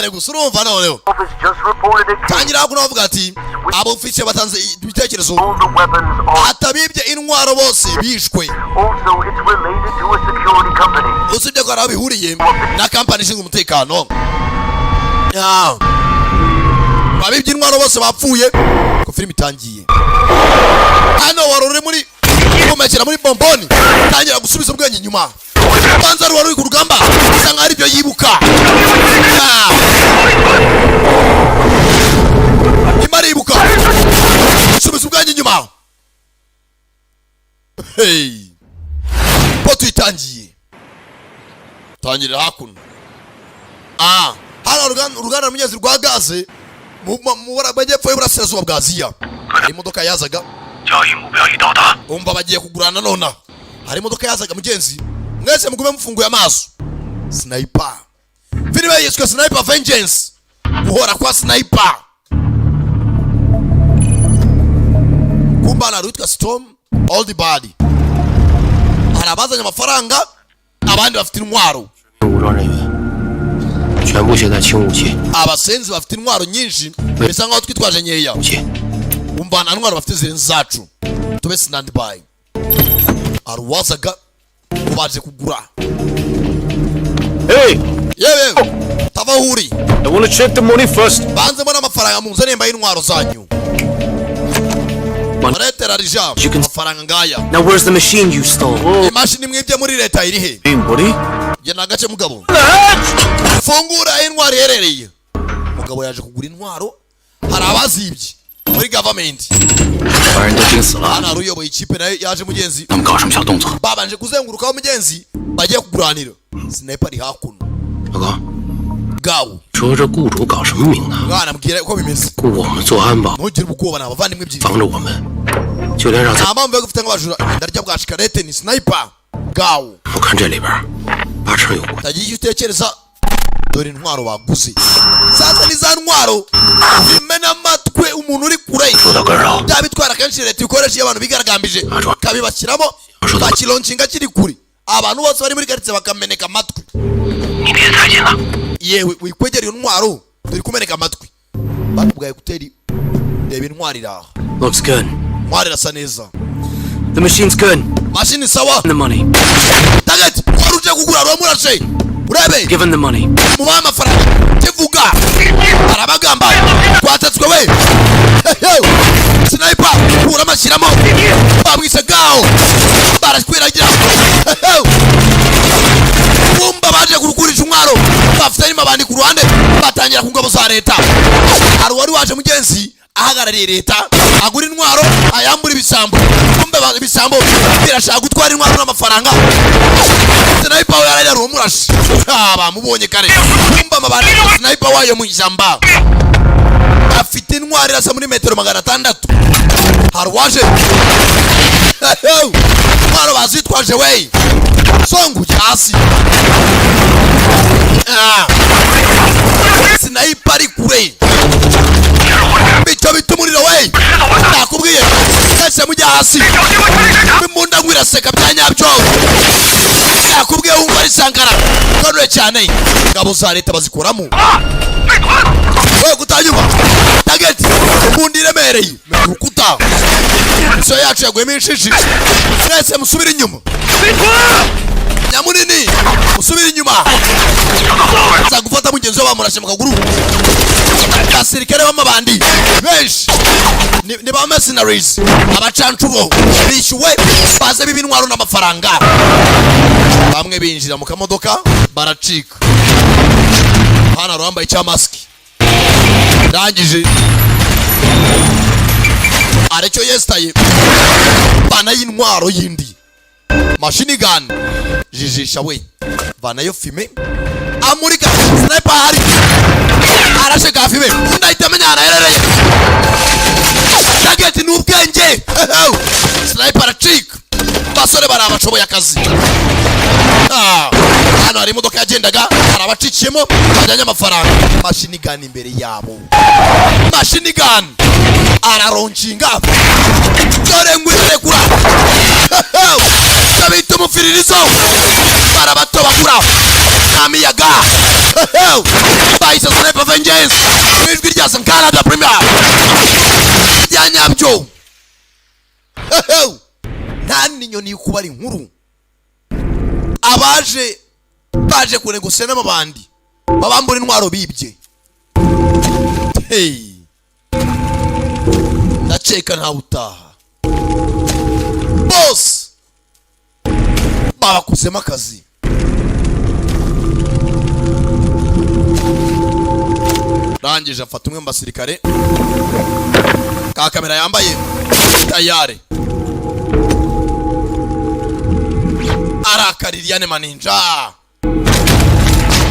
cyane gusa urumva noneho tangira kuno bavuga ati abo ufite batanze ibitekerezo atabibye intwaro bose bishwe usibye ko arabihuriye na company ishinzwe umutekano babibye intwaro bose bapfuye ko film itangiye hano warore muri kumekera muri bomboni tangira gusubiza ubwenge nyuma banza rwari ku rugamba usanga ari byo yibuka imaribuka subiza ubwenge nyuma hey poto itangiye tangira hakuno hano uruganda rumenyezi rwa gaze mu bajyepfo y'uburasirazuba bwa Aziya imodoka yazaga umva bagiye kugurana nona hari imodoka yazaga mugenzi mwese mugume mufunguye amaso sniper filime yiswe Sniper Vengeance guhora kwa sniper kumbana rutwa Storm Old Body harabazanya amafaranga abandi bafite intwaro abasenzi bafite intwaro nyinshi bisa nkaho twitwaje nyeya umbana intwaro bafite zirenze zacu tube stand by arwazaga ubaje kugura hey yewe tabahuri I want to check the money first banze mbona amafaranga munze nemba y'intwaro zanyu Maretera rija amafaranga ngaya. Now where's the machine you stole? Imashini mwibye muri leta iri he? Imburi? Je nagace mugabo. Fungura intwaro herereye. Mugabo yaje kugura intwaro harabazibye muri government. Ana ruyoboye ikipe nayo yaje mugenzi. Babanje kuzenguruka wa mugenzi bagiye kuguranira. Sniper ari hakuno. Gawo. 说这雇主搞什么名堂？ Mwana mbwira uko bimeze. 雇我们做安保， Ntugire ubwoba n'abavandimwe byinshi. 防着我们，就连让咱 Aba mbe gufite nk'abajura ndarya bwa shikarete ni sniper. Gawo. 我看这里边八成有关。 Tagiye utekereza dore intwaro baguze. Sasa ni za ntwaro imena amatwe umuntu uri kure. 说到根儿上， Byabitwara kenshi leta ikoresha abantu bigaragambije. Kabibashyiramo bakilonshinga kiri kuri. Abantu bose bari muri quartier bakameneka amatwi. 你别太近了。 Yewe wikwegera iyo ntwaro turi kumeneka amatwi. Bakubwaye guteri reba intwaro iraha. Looks good. Intwaro irasa neza. The machine's good. Machine sawa. The money. Target waruje kugura romurashe. Urebe. Give him the money. Mubaye amafaranga. Kivuga. Arabagamba. Kwatatswe we. Sniper. Kura mashyiramo. Bamwise Gao. Baraskwiragira. Bumba baje kurukurisha umwaro. Bafite nyuma bandi ku ruhande batangira kungabo za leta. Hari wari waje mugenzi ahagarariye leta agura intwaro ayambura ibisambo. Bumba ibisambo birashaka gutwara intwaro n'amafaranga. Sniper we yarari rumurashe. Bamubonye kare. Bumba mabandi sniper wayo mu ijamba. Afite intwaro irasa muri metero 600. Hari waje. Intwaro bazitwaje we. Songu hasi. Sniper ari kure. Bicho bitumuriro we. Nakubwiye. Kase mujya hasi. Bimunda ngwira seka byanyabyo. Nakubwiye wumva ari sankara. Konwe cyane. Ngabo za leta bazikoramo. We kutanyuma. Target. Mundire mereye. Rukuta. So yacu yagweme inshishi. Mwese musubira inyuma. Nyamunini musubira inyuma. Za gufata mugenzi wa bamurashe mu kaguru. Basirikare b'amabandi benshi ni ba mercenaries abacancubo bishyuwe baze bibintwaro n'amafaranga. Bamwe binjira mu kamodoka baracika. Hana rwambaye cya mask. Ndangije arecyo yestaye bana y'intwaro yindi. Machine gun jijisha we banayo fime amurika sniper hari arashe gafime ndahita menyana yerereye. Target ni ubwenge. Sniper aracika basore barabashoboye akazi. Hano hari imodoka yagendaga arabaciciyemo bajyanye amafaranga. Machine gun imbere yabo. Machine gun araronchinga dore ngwire kura. Kabita umufiririzo barabato bakura n'amiyaga bahise Sniper Vengeance ijwi rya Canada Premier rya nyabyo nta n'inyoni y'ukubara inkuru baje kunegosiya n'abandi babambura intwaro bibye ndaceka ntawe utaha boss babakuzemo akazi rangije afata umwe mu basirikare ka kamera yambaye tayare arakaririane maninja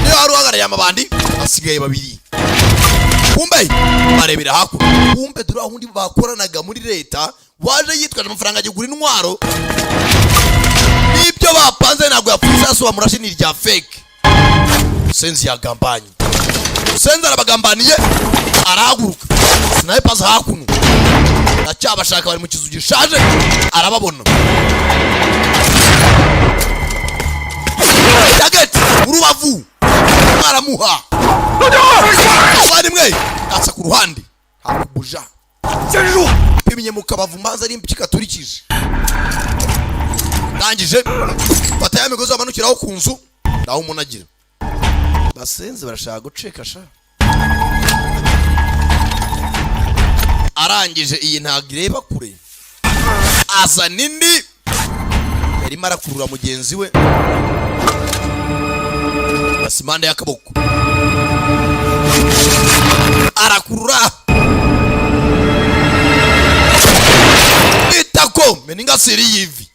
niyo wari uhagarariye amabandi asigaye babiri kumbe barebera hakuno kumbe dore ahundi bakoranaga muri leta waje yitwaje amafaranga agigura intwaro n'ibyo bapanze ntabwo yapfuye saso bamurashe ni rya fake senzi yagambanye senzi arabagambaniye arahaguruka Sniper hakuno ndacyabashaka bari mu kizu gishaje arababona target urubavu mwaramuha bari mwe atsa ku ruhande hakubuja piminye mu kabavu manza ari impika turikije ndangije bataya migozo amanukiraho ku nzu ndaho umunagira basenze barashaka guceka sha arangije iyi ntagireba kure aza nindi yari marakurura mugenzi we basimande yakaboko arakurura itako meninga siri yivi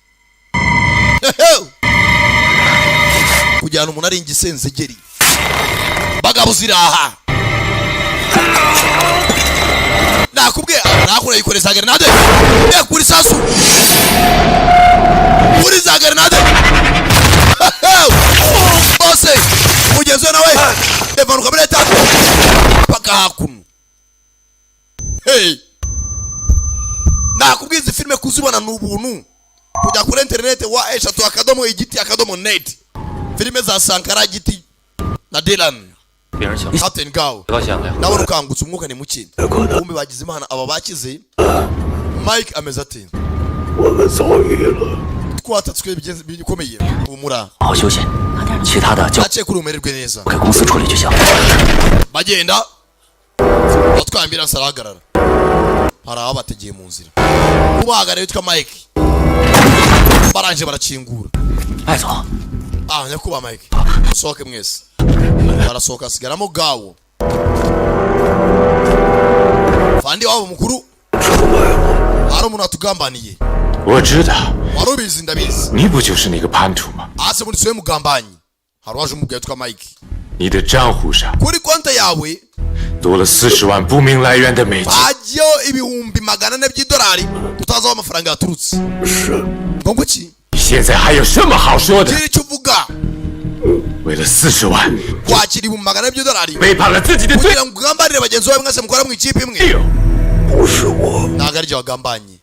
kujyana umuntu ari ingisenzegeri bagabo ziraha nakubwiye nakura yikoreza grenade kuri sasu kuri za grenade bose mugenzi nawe evanuka muri leta paka hakuno nakubwiye izi filime kuzibona n'ubuntu kujya kuri internet wa eshatu akadomo igiti akadomo net filime za Sankara giti na Dylan Captain Gao nawe rukangutse umwuka ni muke kumbe bagize imana aba bakize Mike ameze ati twatatswe bikomeye umura ace kuri umererwe neza bagenda batwambira nsarahagarara hari aho bategeye mu nzira ubahagara yitwa Mike baranje barakingura nyakuba Mike sohoke mwese barasohoka sigaramo Gao fandi wabo mukuru hari umuntu atugambaniye warubizi ndabizi你不就是那个叛徒吗 ase muri soye mugambanyi hari waje umugabo yitwa Mike 你的账户上 kuri konti yawe 多了40万不明来源的美金 hagiyeho ibihumbi $400 by'idolari tutazi aho amafaranga yaturutse ngo iki 你现在还有什么好说的 kiri cyo uvuga 为了40万 kwakira ibihumbi $400 by'idolari 背叛了自己的罪 kugira ngo ugambanire bagenzi bawe mwese mukora mu ikipe imwe 不是我 ntabwo ari byo wagambanye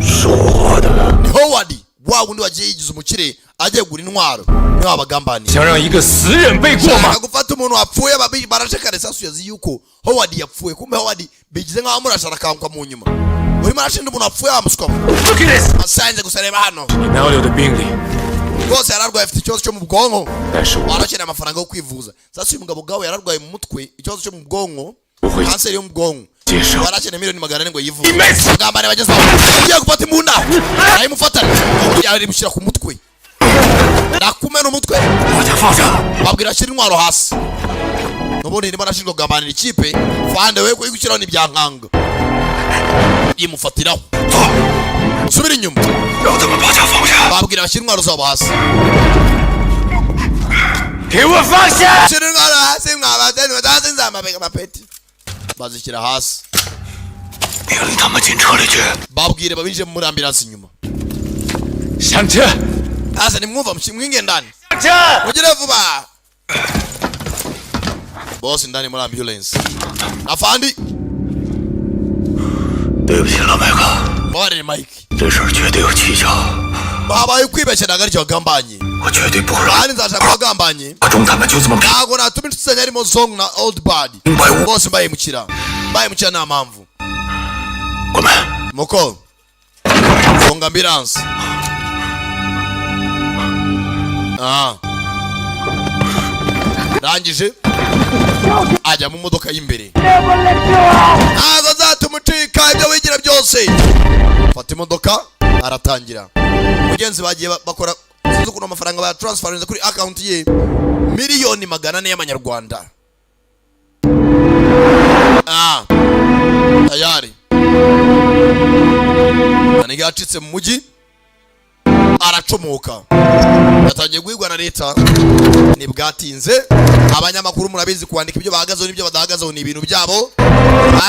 是我的 ni Howard wa wundi wagiye yigize umukire agiye gura intwaro ni wabagambaniye 想让一个死人背锅吗 gufata umuntu wapfuye barashekare sasu yazi yuko Howard yapfuye kumbe Howard bigize nkaho murashara kanka mu nyuma uri marashinda umuntu wapfuye amusukamo asanze gusareba hano 你哪有的病历 rwose yararwaye afite ikibazo cyo mu bwonko 但是我 warakeneye amafaranga yo kwivuza sasa uyu mugabo Gao yararwaye mu mutwe ikibazo cyo mu bwonko 不会 kanseri yo mu bwonko 接受 warakeneye $400 ngo yivuze bagambane bageze aho ugiye gufata imbunda arayimufatana yarimushyira ku mutwe nakumena umutwe 把他放下 babwira ashyira intwaro hasi nubundi ndimo nashinzwe kugambanira ikipe fande we kuyigushyiraho n'ibyankanga yimufatiraho usubira inyuma 让他们把他放下 babwira ashyira intwaro zabo hasi 给我放下 ashyira intwaro hasi mwabateni batazi nzamabega amapeti bazishyira hasi 命令他们进车里去 babwire babinjire muri ambulance inyuma 上车 hasi nimwumva mwinge ndani 上车 mugire vuba boss ndani muri ambulance afandi 对不起老麦克 bari Mike 这事儿绝对有蹊跷 babaye kwibeshya ntabwo ari cyo wagambanye 我绝对不会让 kandi nzashaka abagambanye 阿忠他们就这么骗。 ntago natuma inshuti zanjye harimo Zong na Old Bad bose mbayimukira nta mpamvu 滚门， Moko Zong ambulance rangije ajya mu modoka y'imbere ntago zatuma ucika ibyo wigira byose fata imodoka aratangira mugenzi bagiye bakora sinzi ukuntu amafaranga baya transferinze kuri account ye miliyoni 400 y'amanyarwanda tayari aniga yacitse mu mujyi aracomoka yatangiye guhigwa na leta nibwatinze abanyamakuru murabizi kwandika ibyo bahagazeho n'ibyo badahagazeho ni ibintu byabo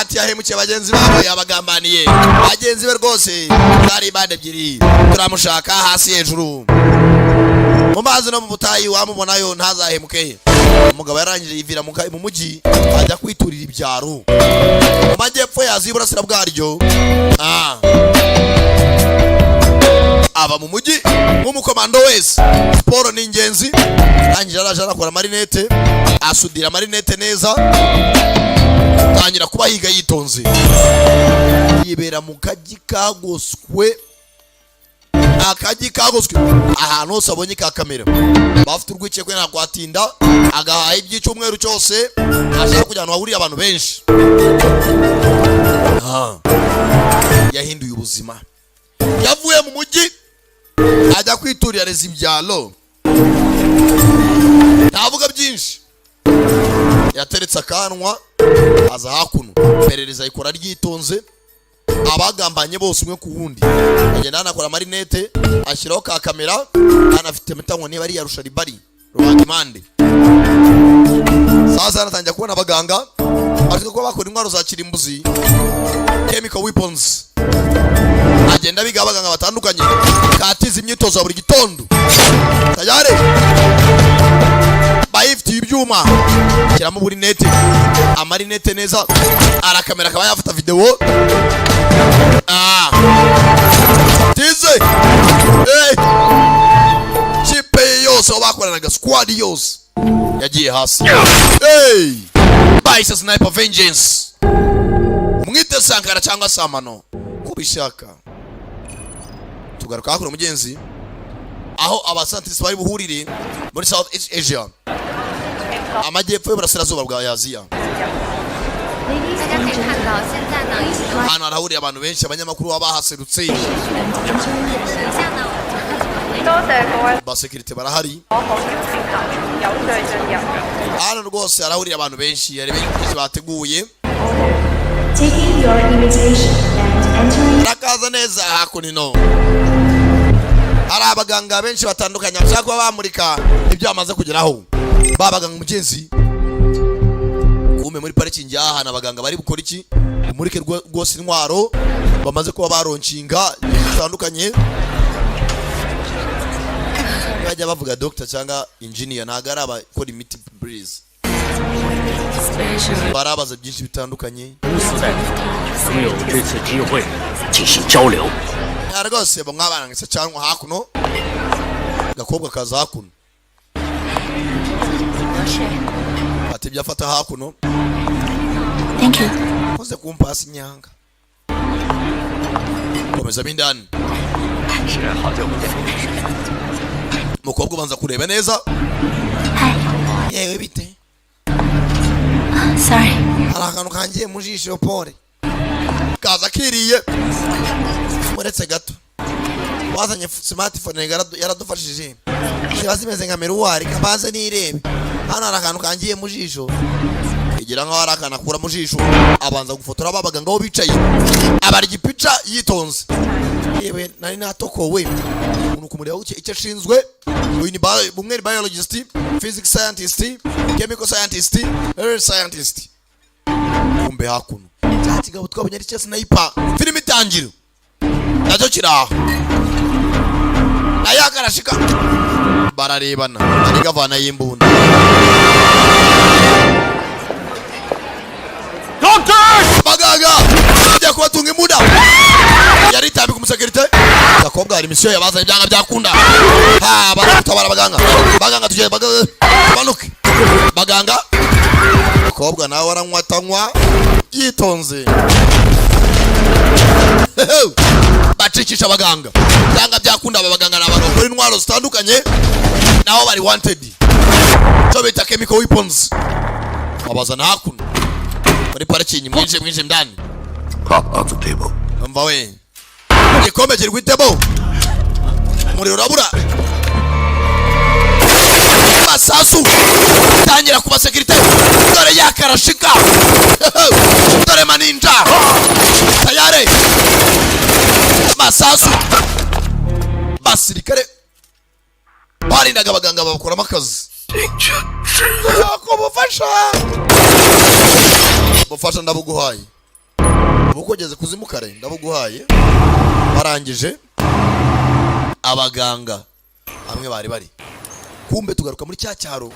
ati yahemukiye bagenzi babo yabagambaniye bagenzi be rwose bari bande ebyiri turamushaka hasi hejuru mu mazi no mu butayi wamubonayo ntazahemuke umugabo yarangije yivira mu mujyi ajya kwiturira ibyaro mu majyepfo yazi iburasira bwaryo aba mu mujyi nk'umukomando wese siporo ni ingenzi rangira araje arakora marinete asudira marinete neza tangira kuba higa yitonze yibera mu kajyi kagoswe ahantu hose abonye ka kamera bafite urwikekwe nta kwatinda agahaye iby'icyumweru cyose ashaka kujya ahantu hahuriye abantu benshi yahinduye ubuzima yavuye mu mujyi ajya kwiturira reza ibyalo ntavuga byinshi yateretse akanwa aza hakuno perereza ikora ryitonze abagambanye bose umwe ku wundi agenda anakora marinete ashyiraho ka kamera anafite mitango niba ari yarusha ribari rwanda impande sasa anatangira kubona abaganga ariko ko bakora intwaro za kirimbuzi chemical weapons agenda biga abaganga batandukanye katiza imyitozo ya buri gitondo tayare bayifitiye ibyuma kiramo buri nete amarinete neza arakamera akaba yafata video tize chipe yose bakoranaga squad yose yagiye hasi bayise sniper vengeance mwite Sankara cyangwa Samano kubishaka tugaruka hakuru mugenzi aho abasantisi bari buhurire muri South East Asia amajyepfo y'uburasirazuba bwa Aziya hano harahuriye abantu benshi abanyamakuru babahaserutse basekirite barahari hano rwose harahuriye abantu benshi hari benshi bateguye nakaza neza hakunino hari abaganga benshi batandukanye bashaka kuba bamurika ibyo bamaze kugeraho babaganga umugenzi kume muri parikingi y'ahantu abaganga bari bukora iki umurike rwose intwaro bamaze kuba baronshinga bitandukanye bajya bavuga doctor cyangwa engineer ntago ari abakora imiti breeze barabaza byinshi bitandukanye rwose bamwabarangise cyangwa hakuno gakobwa kaza hakuno ati byafata hakuno thank you uze kumpasa inyanga komeza bindani mukobwa banza kureba neza yewe bite sorry hari akantu kangiye mu jisho pole kaza kiriye muretse gato wazanye smartphone yaradufashije kibazo imeze nka meruwari kabaze nirebe hano hari akantu kangiye mu jisho igira nkaho hari akantu akura mu jisho abanza gufotora babaganga aho bicaye abari igipica yitonze yewe nari natokowe umuntu kumureba uke icyo ashinzwe uyu ni bumwe ni biologist physics scientist chemical scientist earth scientist kumbe hakuno cyati gabo twabonye ari cyese sniper film itangira nacyo kiraho ayakarashika bararebana ari gavana y'imbunda doctor bagaga ajya kubatunga imbunda yari tabi ku musekirite gakobwa hari misiyo yabazanye byanga byakunda baratabara baganga tujye banuke baganga kobwa nawe waranywa tanywa yitonze bacikisha abaganga byanga byakunda abaganga n'abantu bakora intwaro zitandukanye naho bari wanted cyo bita chemical weapons abazana hakuno muri parking mwinje ndani Top of the table. mva we igikombe kiri kwitebo muri urabura masasu tangira kuba security dore yakarashika dore maninja tayare masasu basirikare barindaga abaganga babakora amakazi ko bufasha ndabuguhaye ubukogeze kuzimukare ndabuguhaye barangije abaganga hamwe bari kumbe tugaruka muri cya cyaro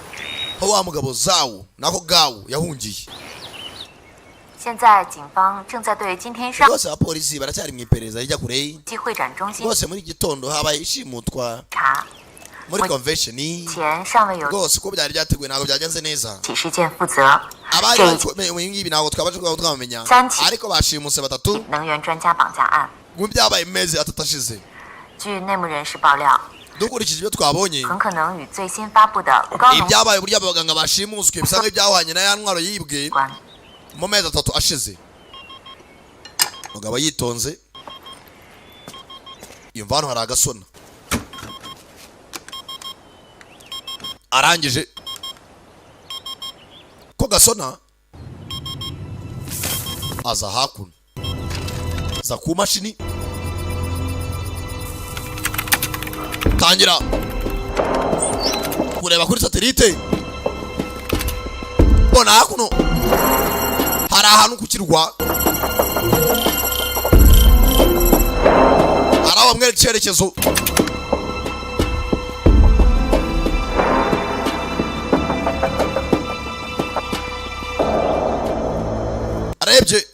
ho wa mugabo zawo nako gawo yahungiye 现在警方正在对今天上 bose abapolisi baracyari mu iperereza rijya kure 机会展中心 bose muri gitondo habaye ishimutwa 查， muri convention 前尚未有 bose ko byari byateguwe ntabwo byagenze neza 起事件负责。 abari 这一起 bakomeye ngibi ntabwo twabasha twamenya Sanchi. ariko bashimuse batatu 能源专家绑架案， mu byabaye mezi atatashize 据内幕人士爆料， dukurikije ibyo twabonye 很可能与最新发布的高浓 ibyabaye burya abaganga bashimuswe bisa nk'ibyahwanye na ya ntwaro yibwe 关。 mu mezi atatu ashize mugabo yitonze yumva hano hari agasona arangije ko gasona aza hakuno za ku mashini tangira kureba kuri satelite bona hakuno hari ahantu ku kirwa hari aho bamwereka icyerekezo arebye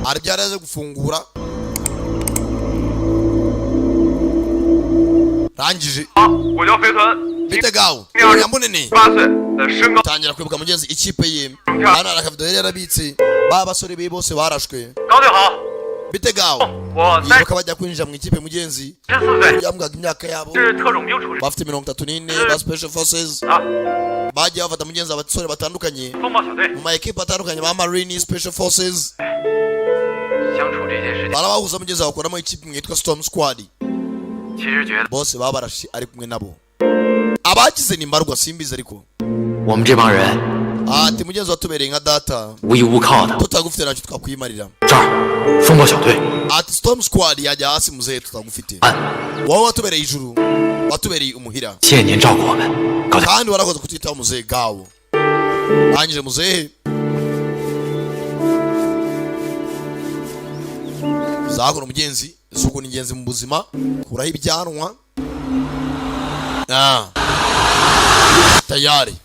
hari byaraze gufungura rangije 我叫飞豚， bite gawo 28 yamunini 岁，身高 tangira kwibuka mugenzi ikipe ye hano hari akavido yari yarabitse ba basore be bose barashwe 高队好， bite gawo 我yibuka bajya kwinjira mu ikipe mugenzi 34岁， yamugaga imyaka yabo 是特种兵处理 bafite 34 ba special forces 啊， bagiye bafata mugenzi abasore batandukanye 风暴小队 mu ma equipe atandukanye ba marine special forces 相处这件事情， barabahuza mugenzi bakoramo ikipe imwe yitwa storm squad 其实觉得 bose babarashe ari kumwe nabo abagize ni mbarwa simbizi ariko 我们这帮人 ati mugenzi watubereye nka data 无依无靠的。 tutagufite ntacyo twakwimarira 这儿，风暴小队， ati storm squad yajya hasi muzehe tutagufite wowe watubereye ijuru watubereye umuhira 谢谢您照顾我们，高队。 kandi warakoze kutwitaho muzehe gawo rangije muzehe zakora umugenzi isuku ni ingenzi mu buzima kuraho ibyanwa tayari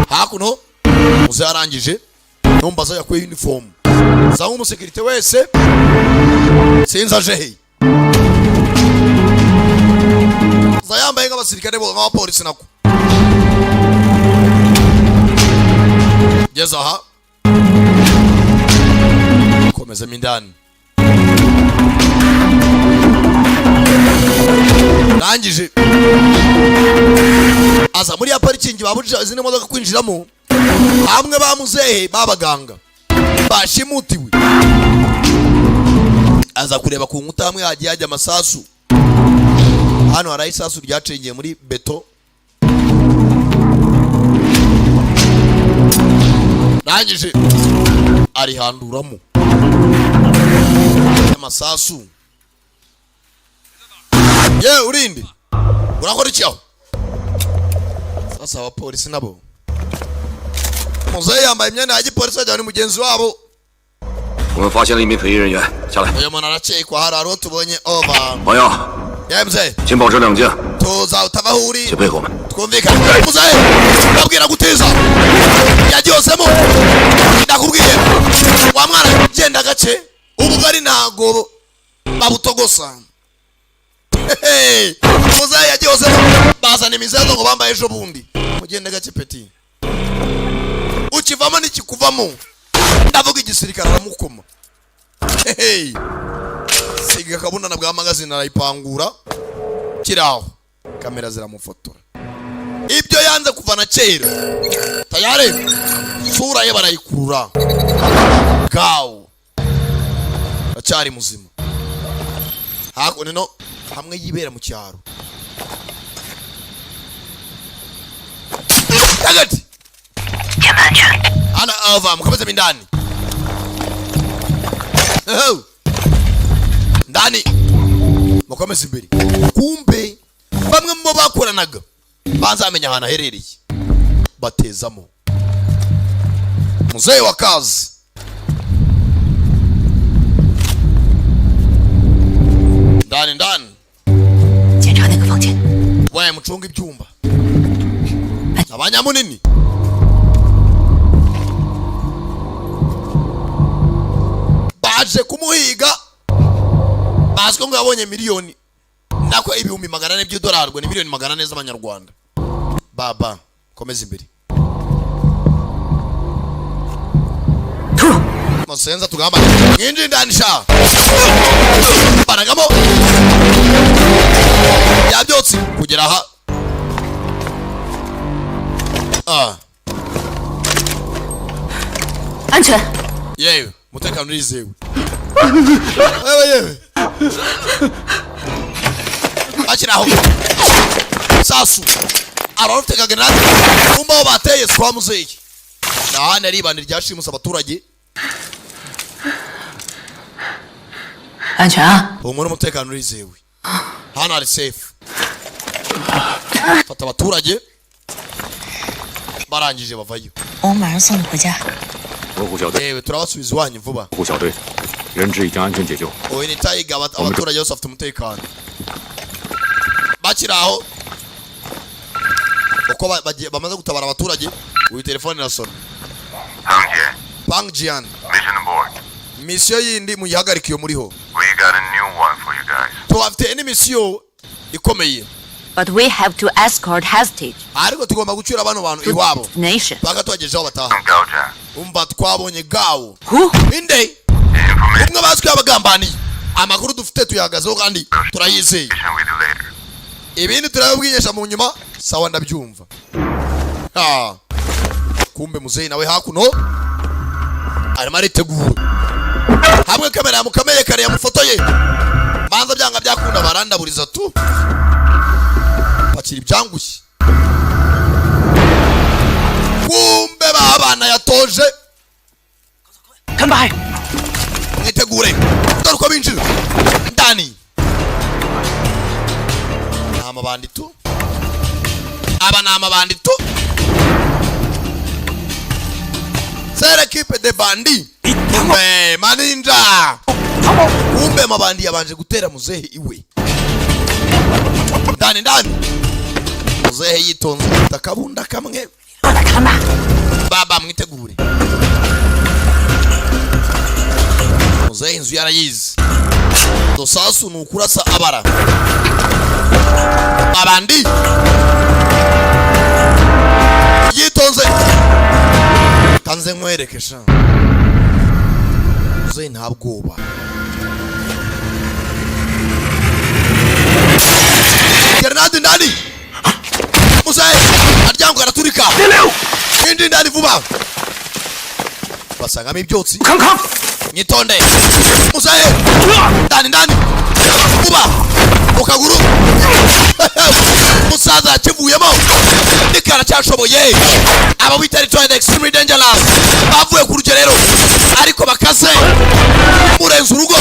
hakuno muzehe arangije numbaza yakuye uniform za umusekirite wese sinzi aje he za yambaye nk'abasirikare bo nk'abapolisi nako geza aha komezamo indani rangije aza muri ya parikingi babujije izindi modoka kwinjiramo hamwe ba muzehe babaganga bashimutiwe aza kureba ku nkuta hamwe hagiye hajya amasasu hano hari isasu ryacengeye muri beto rangije arihanduramo amasasu ye urinde urakora iki aho sasa abapolisi nabo muzehe yambaye imyenda ya gipolisi ajyana ni mugenzi wabo 我们发现了一名退役人员，下来。 uyu muntu arakekwa hari abo tubonye over 朋友， ye muzehe 请保持冷静， tuza utava aho uri 请配合我们。 twumvikane muzehe ndabwira gutiza yaryosemo ndakubwiye wa mwana genda gace ubugari ntago babutogosa. Muzehe yagiye bazana imizengo ngo bambaye ejo bundi. Mugende gake peti. Ukivamo n'ikikuvamo. Ndavuga igisirikare aramukoma. Siga kabunana bwa magazine arayipangura. Kiraho. Kamera ziramufotora. Ibyo yanze kuvana kera. Tayare. Sura ye barayikurura. Gawo. Acyari muzima. Hako nino hamwe yibera mu cyaro. Tagati. Ana ava mukomeze mindani. Ndani. Mukomeze imbere. Kumbe bamwe mu bakoranaga banza amenya hana herereye. Batezamo. Muzehe wa kazi. Ndani. 检查那个房间。 Waye mucunga ibyumba. Abanyamunini. Baje kumuhiga. Baziko ngo yabonye miliyoni. Nako ibihumbi 400 by'idolari ngo ni miliyoni 400 z'amanyarwanda. Baba, komeza imbere. Musenza tugamba. Nginji ndanisha. Baragamo. Yabyotsi kugera aha. Anchen. Yewe, mutekano urizewe. Yewe. Akiraho. Sasu. Aroteka grenade. Kumba bateye kwa muzehe. Nahana ribandi ryashimusa abaturage. 安全啊！ Umuri umutekano urizewe. Hano ari safe. Fata abaturage. Barangije bavayo. 我马上送你回家。 罗湖小队， Yewe turabasubiza iwanyu vuba. 罗湖小队，人质已经安全解救。 Oye ni tayiga abaturage bose bafite umutekano. Bakiraho. Uko bamaze gutabara abaturage, uyu telefone irasona. Pangjian. Mission aboard. Mission yindi muyihagarika iyo muriho. We got a new one for you guys. Tubafite indi mission ikomeye. But we have to escort hostage Ariko tugomba gucyura bano bantu iwabo. nation. Paka tubagejeho bataha. Gauja. Umva twabonye gawo. Who? Inde. Umwe bazwi abagambani. Amakuru dufite tuyagazeho kandi turayizeye. Mission with you later. Ibindi turabibwinyesha mu nyuma sawa ndabyumva. Kumbe muzehe nawe hakuno arimo aritegura. Hamwe kamera yamukameye kare yamufotoye. Banza byanga byakunda barandaburiza tu. Bakiri byangushye. Kumbe babana yatoje. Come by. Mwitegure. Dore uko binjira. Ndani. Amabandi tu. Aba ni amabandi tu. C'est l'équipe de bandits. Kumbe maninja. Kumbe mabandi yabanje gutera muzehe iwe. Ndani. Muzehe yitonze takabunda kamwe. Baba mwitegure. Muzehe inzu yarayizi. Dosasu nukurasa abara. Abandi. Yitonze. Kanze nkwerekesha. Muzehe ntabwoba. Grenade ndani. Muzehe aryango araturika. Indi ndani vuba. Basangamo ibyotsi. Nyitonde. Muzehe ndani. Vuba. Ukaguru. Musaza kivuyemo. Nikara cyashoboye. Aba bitari to extremely dangerous. Bavuye ku rugerero. Ariko bakaze. Murenze urugo.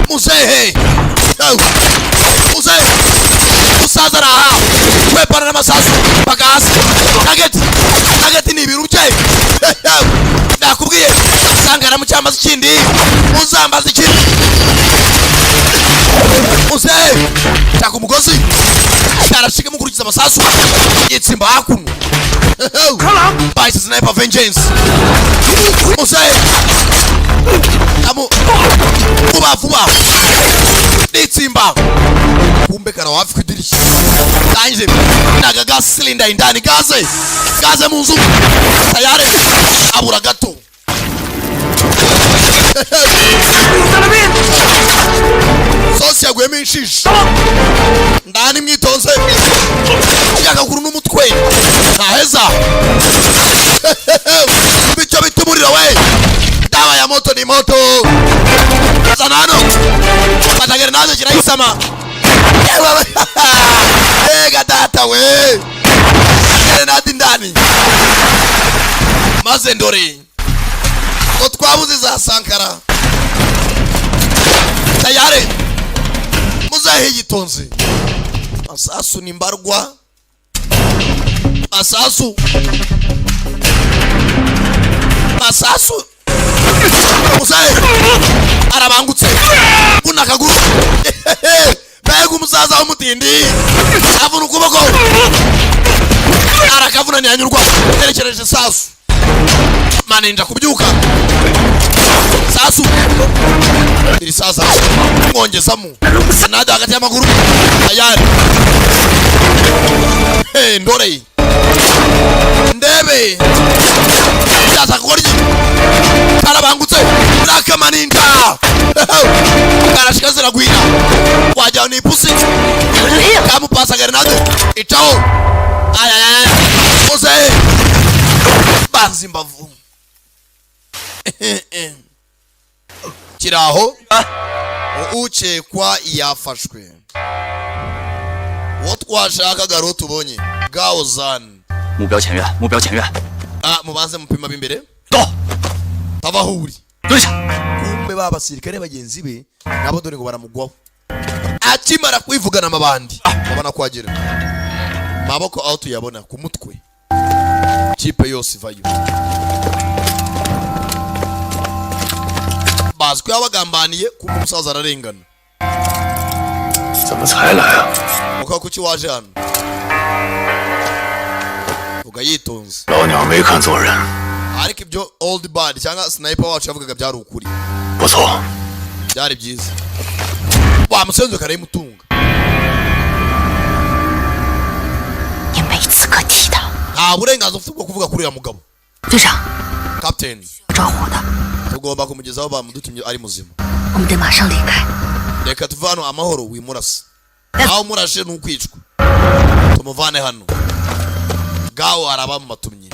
Muzehe. Musaza raha. Kwepana n'amasasu. Bagasi. Nugget ni ibiruje. Nakubwiye. Sangara mu cyamazi kindi. Uzambaza ikindi. Muzehe. Cyaka umugozi. Tarashika mukurikiza amasasu. Yitsimba hakuno. Bites sniper vengeance. Muzehe. amu vuba nitsimba kumbe kana wafi kwidirishya kanje naga gas cylinder indani gaze mu nzu tayari abura gato sosi yagwemo inshishi ndani mwitonze yakaguru n'umutwe ntaheza bityo bitumurira we dawa ya moto ni moto zanano patagere nazo kirayisama gatata we nadi ndani maze ndore ko twabuze za Sankara tayari muzahe yitonze masasu ni mbarwa masasu muzahe arabangutse unakaguru bega umusaza w'umutindi avuna ukuboko arakavuna ntiyanyurwa terekereje sasu maninja kubyuka sasu iri sasa mwongezamo nada hagati y'amaguru ayari ndore ndebe sasa goryi karabangutse uraka maninja karashika ziragwira wajya ni pusi kamupasa grenade itao aya mose banzi mbavu kiraho ukekwa yafashwe wotwashakaga ro tubonye gaozan 目标前院 mubanze mupima bimbere 到 tabahuri 蹲下 kumbe babasirikare bagenzi be nabo dore ngo baramugwaho akimara kwivugana amabandi babona kwagira maboko aho tuyabona ku mutwe kipe yose vayo bazwi abagambaniye ku musaza ararengana 怎么才来啊？ muka kuki waje hano vuga yitonze 老鸟没看错人， ariko ibyo old bad cyangwa sniper wacu yavugaga byari ukuri 不错， byari byiza wa musenzo kare mutunga 你没资格提他。 nta burenganzira ufite bwo kuvuga kuri ya mugabo 队长， captain 着火的， tugomba kumugezaho bamudutumye ari muzima 我们得马上离开。 reka tuve hano amahoro wimurasa aho murashe n'ukwicwa tumuvane hano gawo arabamutumye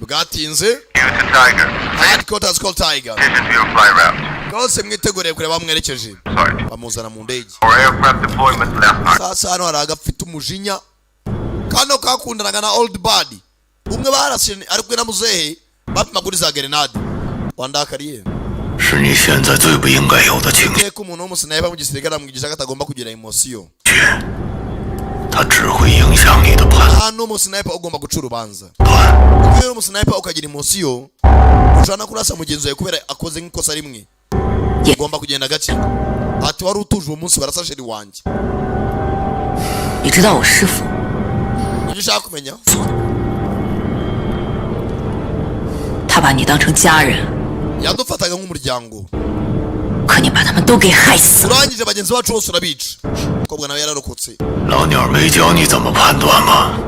bwatinze You to Tiger. headquarters called Tiger This is your fly route. rwose mwiteguriye kureba bamwerekeje Sorry. bamuzana mu ndege For aircraft deployment last night. sasa hano hari agafite umujinya kano kakundanaga na old bad umwe barashe ari kumwe na muzehe bapima kuri za grenade wandakariye 是你现在最不应该有的情绪。 ko umuntu w'umusniper mu gisirikare amwigisha ko atagomba kugira emotion 它只会影响你的判 hano umusniper ugomba guca urubanza 断。 iyo umusniper ukagira emotion ushana kurasa mugenzi wawe kubera akoze nk'ikosa rimwe ugomba kugenda gake ati wari utuje uwo munsi barasa sheri wanjye 你知道我师傅 ibyo ushaka kumenya 他把你当成家人， yadufataga nk'umuryango 可你把他们都给害死了。 urangije bagenzi bacu bose urabica umukobwa nawe yararokotse 老鸟没教你怎么判断吗？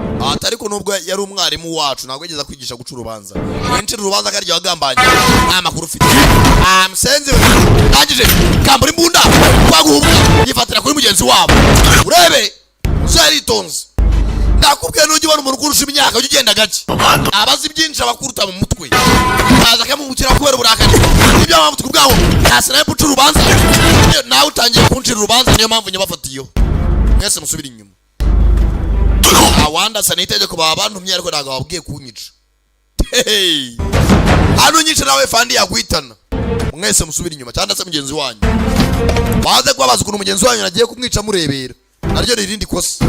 ariko nubwo yari umwarimu wacu ntabwo yageza kwigisha guca urubanza winjira urubanza akaryo wagambanye nta makuru ufite musenzi ndangije kambura imbunda twaguhubwa yifatira kuri mugenzi wabo urebe uzaritonze ndakubwiye nujya ubona umuntu kurusha imyaka ujya ugenda gake abazi byinshi abakuruta mu mutwe aza akamubukira kubera uburakari ibyo mpamvu tukubwaho nta sniper uca urubanza nawe utangiye kuncira urubanza niyo mpamvu nyabafatiyeho mwese musubire inyuma awanda sana itegeko baba bantumye ariko ntabwo babwiye kunyica hano nyica nawe fandi yakwitana mwese musubire inyuma cyangwa se mugenzi wanyu baze kubabaza ukuntu mugenzi wanyu nagiye kumwica murebera naryo ni irindi kosa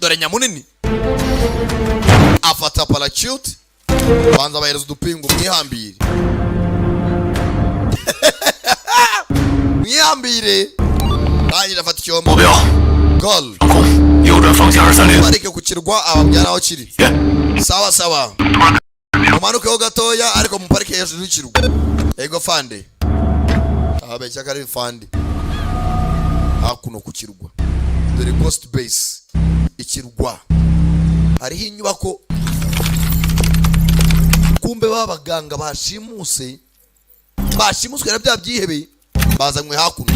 dore nyamunini afata parachute banza bahereza udupingu mwihambire mwihambire nanjye ndafata icyombo 目标 gol 空，右转方向230。 bareke ku kirwa ababyara aho kiri 耶， sawa sawa umanukeho gatoya ariko mu parike hejuru y'ikirwa ego fande abeshya kari fande hakuno ku kirwa dore coast base ikirwa hariho inyubako kumbe babaganga bashimuswe na bya byihebe bazanywe hakuno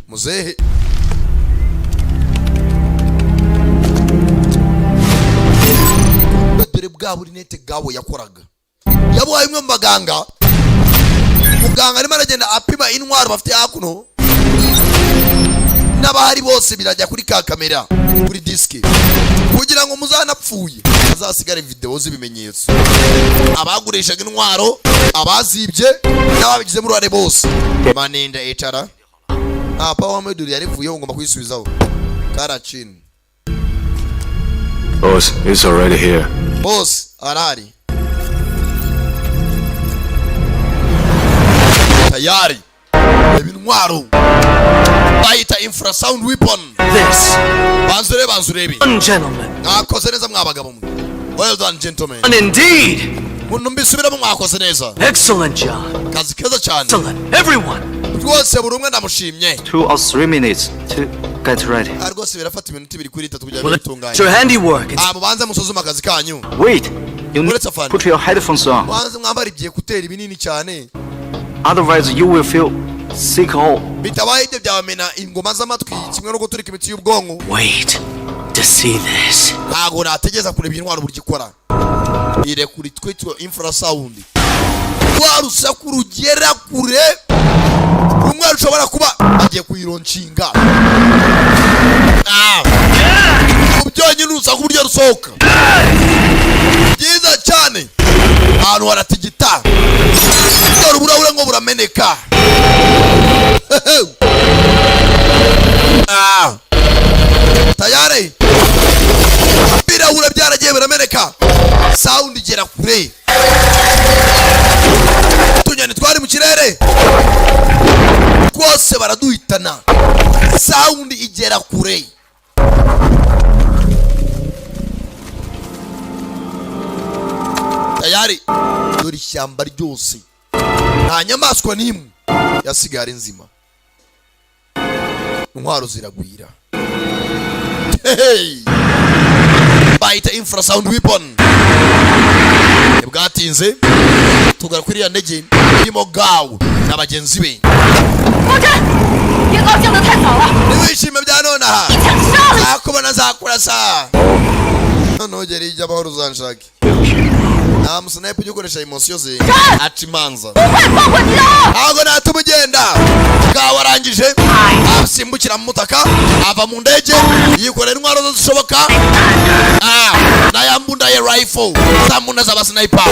muzehe dore bwa burinete bwabo yakoraga yabuhaye imwe mu baganga muganga arimo aragenda apima intwaro bafite hakuno n'abahari bose birajya kuri ka kamera kuri diske kugira ngo muzanapfuye azasigare video z'ibimenyetso abagurishaga intwaro abazibye n'ababigizemo uruhare bose manenda etara power module yarivuyeho ngomba kuyisubizaho karachin Boss, it's already here. boss arari tayari ibintwaro bayita infrasound weapon This, banzurebi gentlemen, mwakoze neza mwabagabo mwe well done gentlemen and indeed, muntu mbisubiramo mwakoze neza excellent job. kazi keza cyane Excellent, everyone. rwose buri umwe ndamushimye 2 or 3 minutes to get ready. rwose birafata iminota 2 kuri 3 kugira Well, ngo it's bitunganye your handiwork. mubanze musuzuma akazi kanyu Wait, you need Let's have fun. to put your headphones on. mubanze mwambara ibyekuteri binini cyane Otherwise, you will feel sick or bitabaye ibyo byabamena ingoma z'amatwi kimwe no guturika imitsi y'ubwonko Wait to see this. ntago nategeza kureba intwaro buryo ikora ire kuri twitwa infrasound warusaku rugera kure rumwe rushobora kuba agiye kuyironshinga ubyonye n'urusaku buryo rusohoka byiza cyane ahantu haratigita dore uburahure ngo burameneka tayari ibirahure byaragiye birameneka sound igera kure tunyoni twari mu kirere twose baraduhitana sound igera kure tayari dore ishyamba ryose nta nyamaswa n'imwe yasigara nzima intwaro ziragwira bayita infrasound weapon bwatinze tugara kuri ya ndege irimo gawu n'abagenzi be niwishime bya nonaha zakubona zakurasa nogera ijya amahoro uzanshake nta musanayipu ujya ukoresha emosiyo ze aca imanza ntabwo natuma ugenda gawu arangije asimbukira mu mutaka ava mu ndege yikorera intwaro zose zishoboka n'ayambunda ye rifle za mbunda z'abasinayipa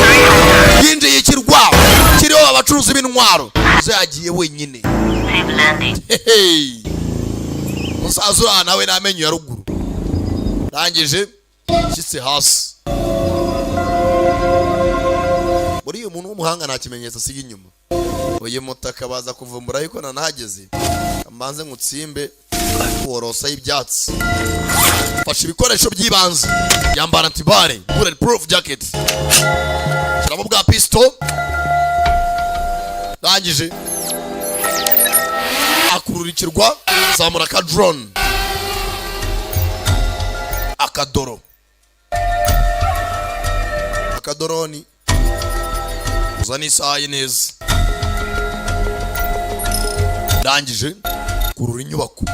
yinjiye ikirwa kiriho abacuruzi b'intwaro zo yagiye wenyine musaza uriya nawe n'amenyo ya ruguru rangije shyitse hasi buriya umuntu w'umuhanga nta kimenyetso asiga inyuma uyu mutaka baza kuvumbura yuko nanahageze mbanze ngutsimbe worosa y'ibyatsi fasha ibikoresho by'ibanze yambara antibare bulletproof jacket shyiramo bwa pisto rangije akururikirwa zamura ka drone akadoro akadoroni uzana isaha ye neza ndangije kurura inyubako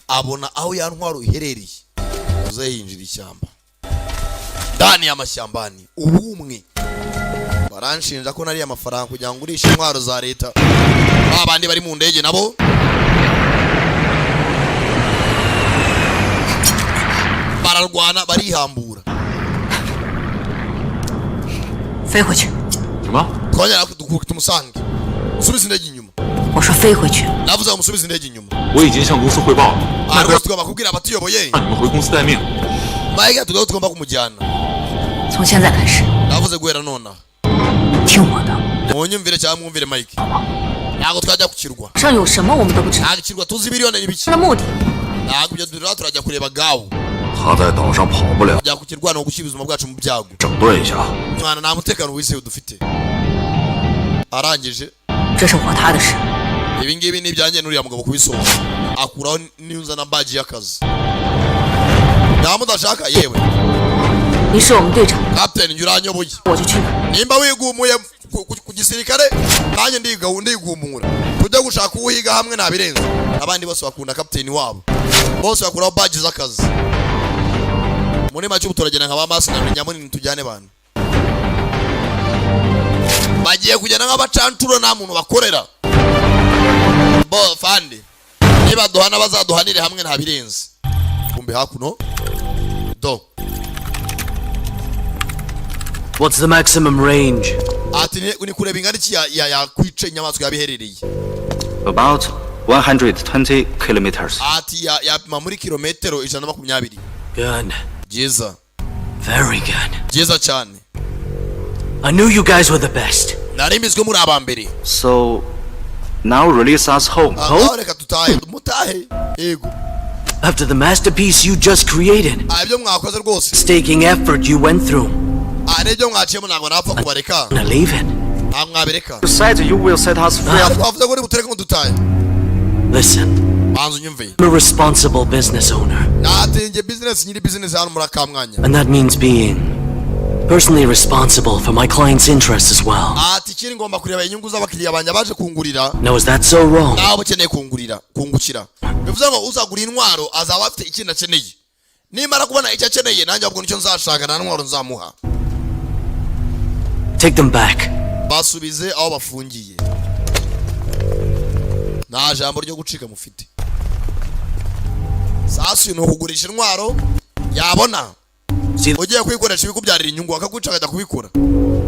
abona aho ya ntwaro iherereye uza yinjira ishyamba ndani y'amashyambani ubumwe baranshinja ko nari amafaranga kugira ngo urishe intwaro za leta abandi bari mu ndege nabo bararwana barihambura 飞回去。什么？ twongera tumusange musubize indege inyuma 我说飞回去。 navuze ngo musubize indege inyuma 我已经向公司汇报了，那边 rwose tugomba kubwira abatuyoboye 让你们回公司待命。 mayiga tugomba kumujyana 从现在开始， navuze guhera nona 听我的。 munyumvire cyangwa mwumvire Mike ntago twajya kukirwa 上有什么我们都不知道。 ntago kirwa tuzi miliyoni n'ibiki 他的目的 ntago ibyo durira turajya kureba gawo 他在岛上跑不了， kujya kukirwa no gushyira ubuzima bwacu mu byago 整顿一下。 mwana nta mutekano wizewe dufite arangije 这是我他的事。 ibi ngibi ni ibyanjye n'uriya mugabo kubisoza akuraho n'inza na baji y'akazi nta mudashaka yewe 你是我们队长， kapiteni njye uranyoboye 我就去哪。 nimba wigumuye ku gisirikare nanjye ndigumura tujya gushaka uwuhiga hamwe ntabirenze abandi bose bakunda kapiteni wabo bose bakuraho baji z'akazi muri make ubu turagenda nka ba masi na nyamunini tujyane bantu bagiye kugenda nk'abacancuro nta muntu bakorera bo fandi niba duhana bazaduhanire hamwe ntabirenze kumbe hakuno do. What's the maximum range? Ati ni kureba ingana iki ya kwica inyamaswa yabiherereye. About 120 kilometers. Ati yapima muri kilometero 120. Good. Jeza. Very good. Jeza cyane. I knew you guys were the best. Narimizwe muri abambere. So now release us home. Reka tutahe mutahe. Yego. After the masterpiece you just created. Ibyo mwakoze rwose. Staking effort you went through. Ibyo mwaciyemo ntabwo napfa kubareka. Now leave it. Mwabereka. You said you will set us free. Avuze ko uri butereke ngo dutahe. Listen. Banzu nyumve. I'm a responsible business owner. Natinge business nyiri business hano muri akamwanya. And that means being personally responsible for my clients' interests as well. Ati kiri ngomba kureba inyungu z'abakiriya banje baje kungurira. Now is that so wrong? Nawe ukeneye kungukira. Bivuze ngo uzagura intwaro azaba afite ikintu akeneye. Nimara kubona icyo akeneye nanjye abwo nicyo nzashaka na ntwaro nzamuha. Take them back. Basubize aho bafungiye. Nta jambo ryo gucika mufite. Sasa no kugurisha intwaro yabona. Ugiye kwikoresha ibikubyarira inyungu akaguca akajya kubikora.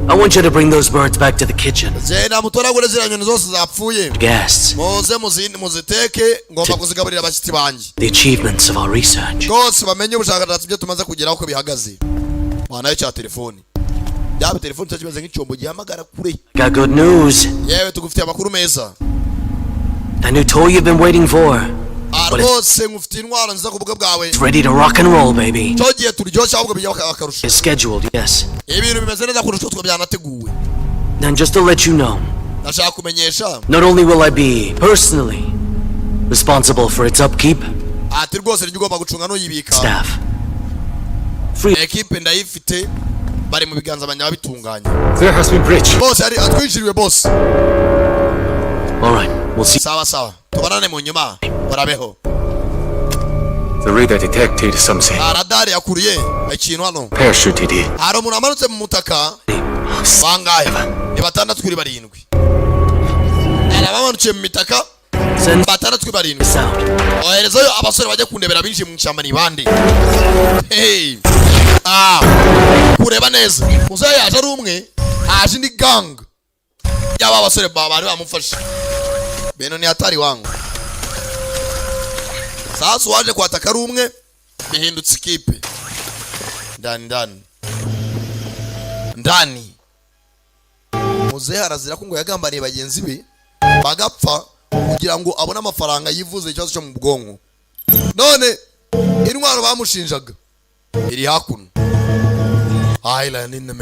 I want you to bring those birds back to the kitchen. Zena mutoragure zira nyoni zose zapfuye. Guests. Moze muziteke ngomba kuzigaburira abashyitsi banjye. The achievements of our research. Rwose bamenye ubushakashatsi byo tumaze kugeraho ko bihagaze. Mwana cya telefoni. Yabe telefoni cyakimeze nk'icyombo gihamagara kure. Got good news. Yewe tugufitiye amakuru meza. The new toy you've been waiting for. Rwose ngufitiye intwaro nziza ku bukwe bwawe. It's ready to rock and roll, baby. Cyogiye turyoshya ahubwo bijya bakarusha. It's scheduled, yes. Ibintu bimeze neza kurusha utwo byanateguwe. And just to let you know. Nashaka kumenyesha. Not only will I be personally responsible for its upkeep. Ati rwose ugomba gucunga no yibika. Staff. Free. Equipe ndayifite bari mu biganza banya babitunganya. There has been breach. Boss ari atwinjiriwe boss. All right, we'll see. Sawa. Tubanane mu nyuma. Barabeho. The radar detected something. Radar yakuriye ikintu hano. Parachute ID. Hari umuntu amanutse mu mutaka. Bangahe? Ni batandatu kuri barindwi. Arabamanutse mu mitaka. Batandatu kuri barindwi. Oherezayo abasore bajya kundebera binshi mu cyamba ni bande. Hey. Kureba neza. Muzaye yaje ari umwe. Haje ni gang. Yaba abasore bari bamufashe. Beno ni atari wangu. Sasa waje kwataka ari umwe bihindutse ikipe. Ndani. Muzehe arazira ko ngo yagambaniye bagenzi be bagapfa kugira ngo abone amafaranga yivuze ikibazo cyo mu bwonko. None intwaro bamushinjaga iri hakuno. Island in the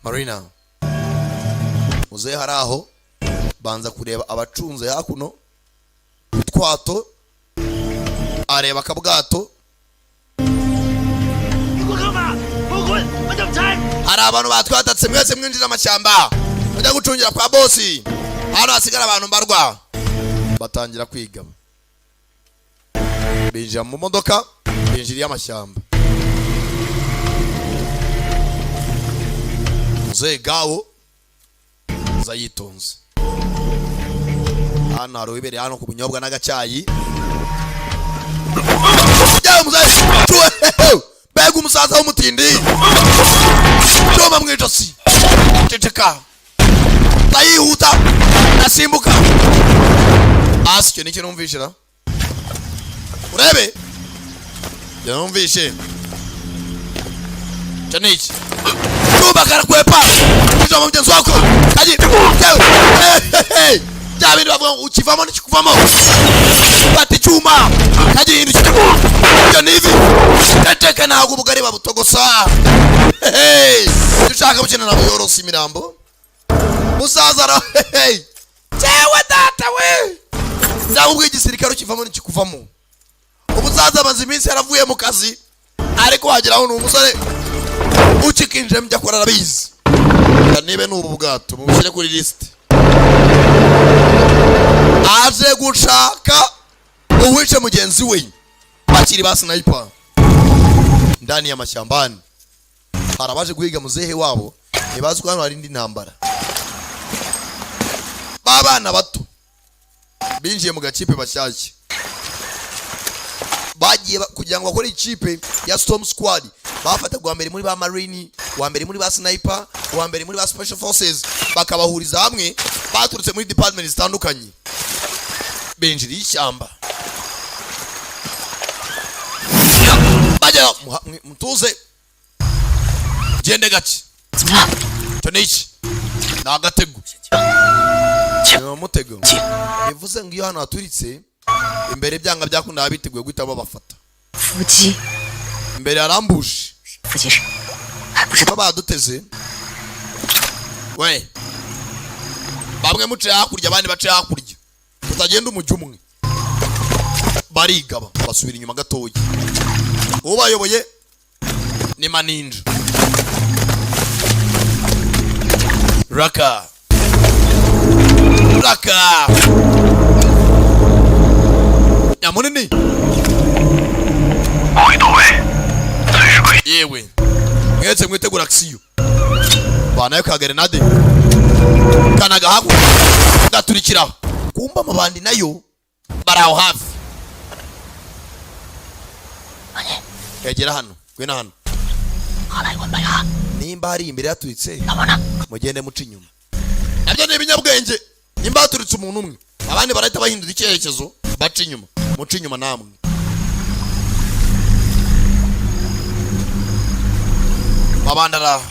Marina. Muzehe haraho banza kureba abacunze hakuno utwato areba kabwato. Hari abantu batwatatse mwese mwinjira amashyamba bajya gucungira kwa bosi. Hano hasigara abantu mbarwa batangira kwigaba. Binjira mu modoka binjiriye amashyamba. Muzehe gawo zayitonze. Hano hari uwibereye hano ku bunyobwa n'agacyayi. Yawe muzehe bega umusaza w'umutindi cyoma mu ijosi ceceka ndayihuta ndasimbuka. Icyo ni cyo numvishira urebe cyo numvishe cyo ni iki cyuma karakwepa cyoma mugenzi wako kaji byabindi bavuga ukivamo n'ikikuvamo bati cyuma kagihindukira cyo nivi teteka nago ubugari babutogosa dushaka bukina na yorosi imirambo musaza ra cewe data we ndabubwe igisirikare ukivamo n'ikikuvamo umusaza amaze iminsi yaravuye mu kazi ariko wageraho n'umusore ucikinje mujya korara bizi nibe n'ubu bwato mubushyire kuri list aje gushaka uwishe mugenzi we bakiri ba sniper ndani ya mashyambani harabaje guhiga muzehe wabo nibazi ko hano hari indi ntambara babana bato binjiye mu gakipe bashyashye bagiye kugira ngo bakore ikipe ya Storm Squad bafata gwa mbere muri ba Marine wa mbere muri ba Sniper wa mbere muri ba Special Forces bakabahuriza hamwe baturutse muri department zitandukanye benjiri y'ishyamba bajya mutuze gende gace cyo niki nagatego cyo mutego bivuze ngo iyo hano aturitse imbere byanga byakunda biteguye guhita babafata Fuji imbere arambushe Fuji baduteze we bamwe muce hakurya abandi bace hakurya tutagenda umujyi umwe barigaba basubira inyuma gatoya ubayoboye ni maninja raka yamunini yewe mwese mwitegura action banayo ka grenade kanaga hagu gaturikiraho kumba mabandi nayo baraho hafi egera hano gwena hano nimba hari imbere yaturitse mugende muca inyuma nabyo ni ibinyabwenge nimba haturitse umuntu umwe abandi barahita bahindura icyerekezo baca inyuma muca inyuma namwe babandara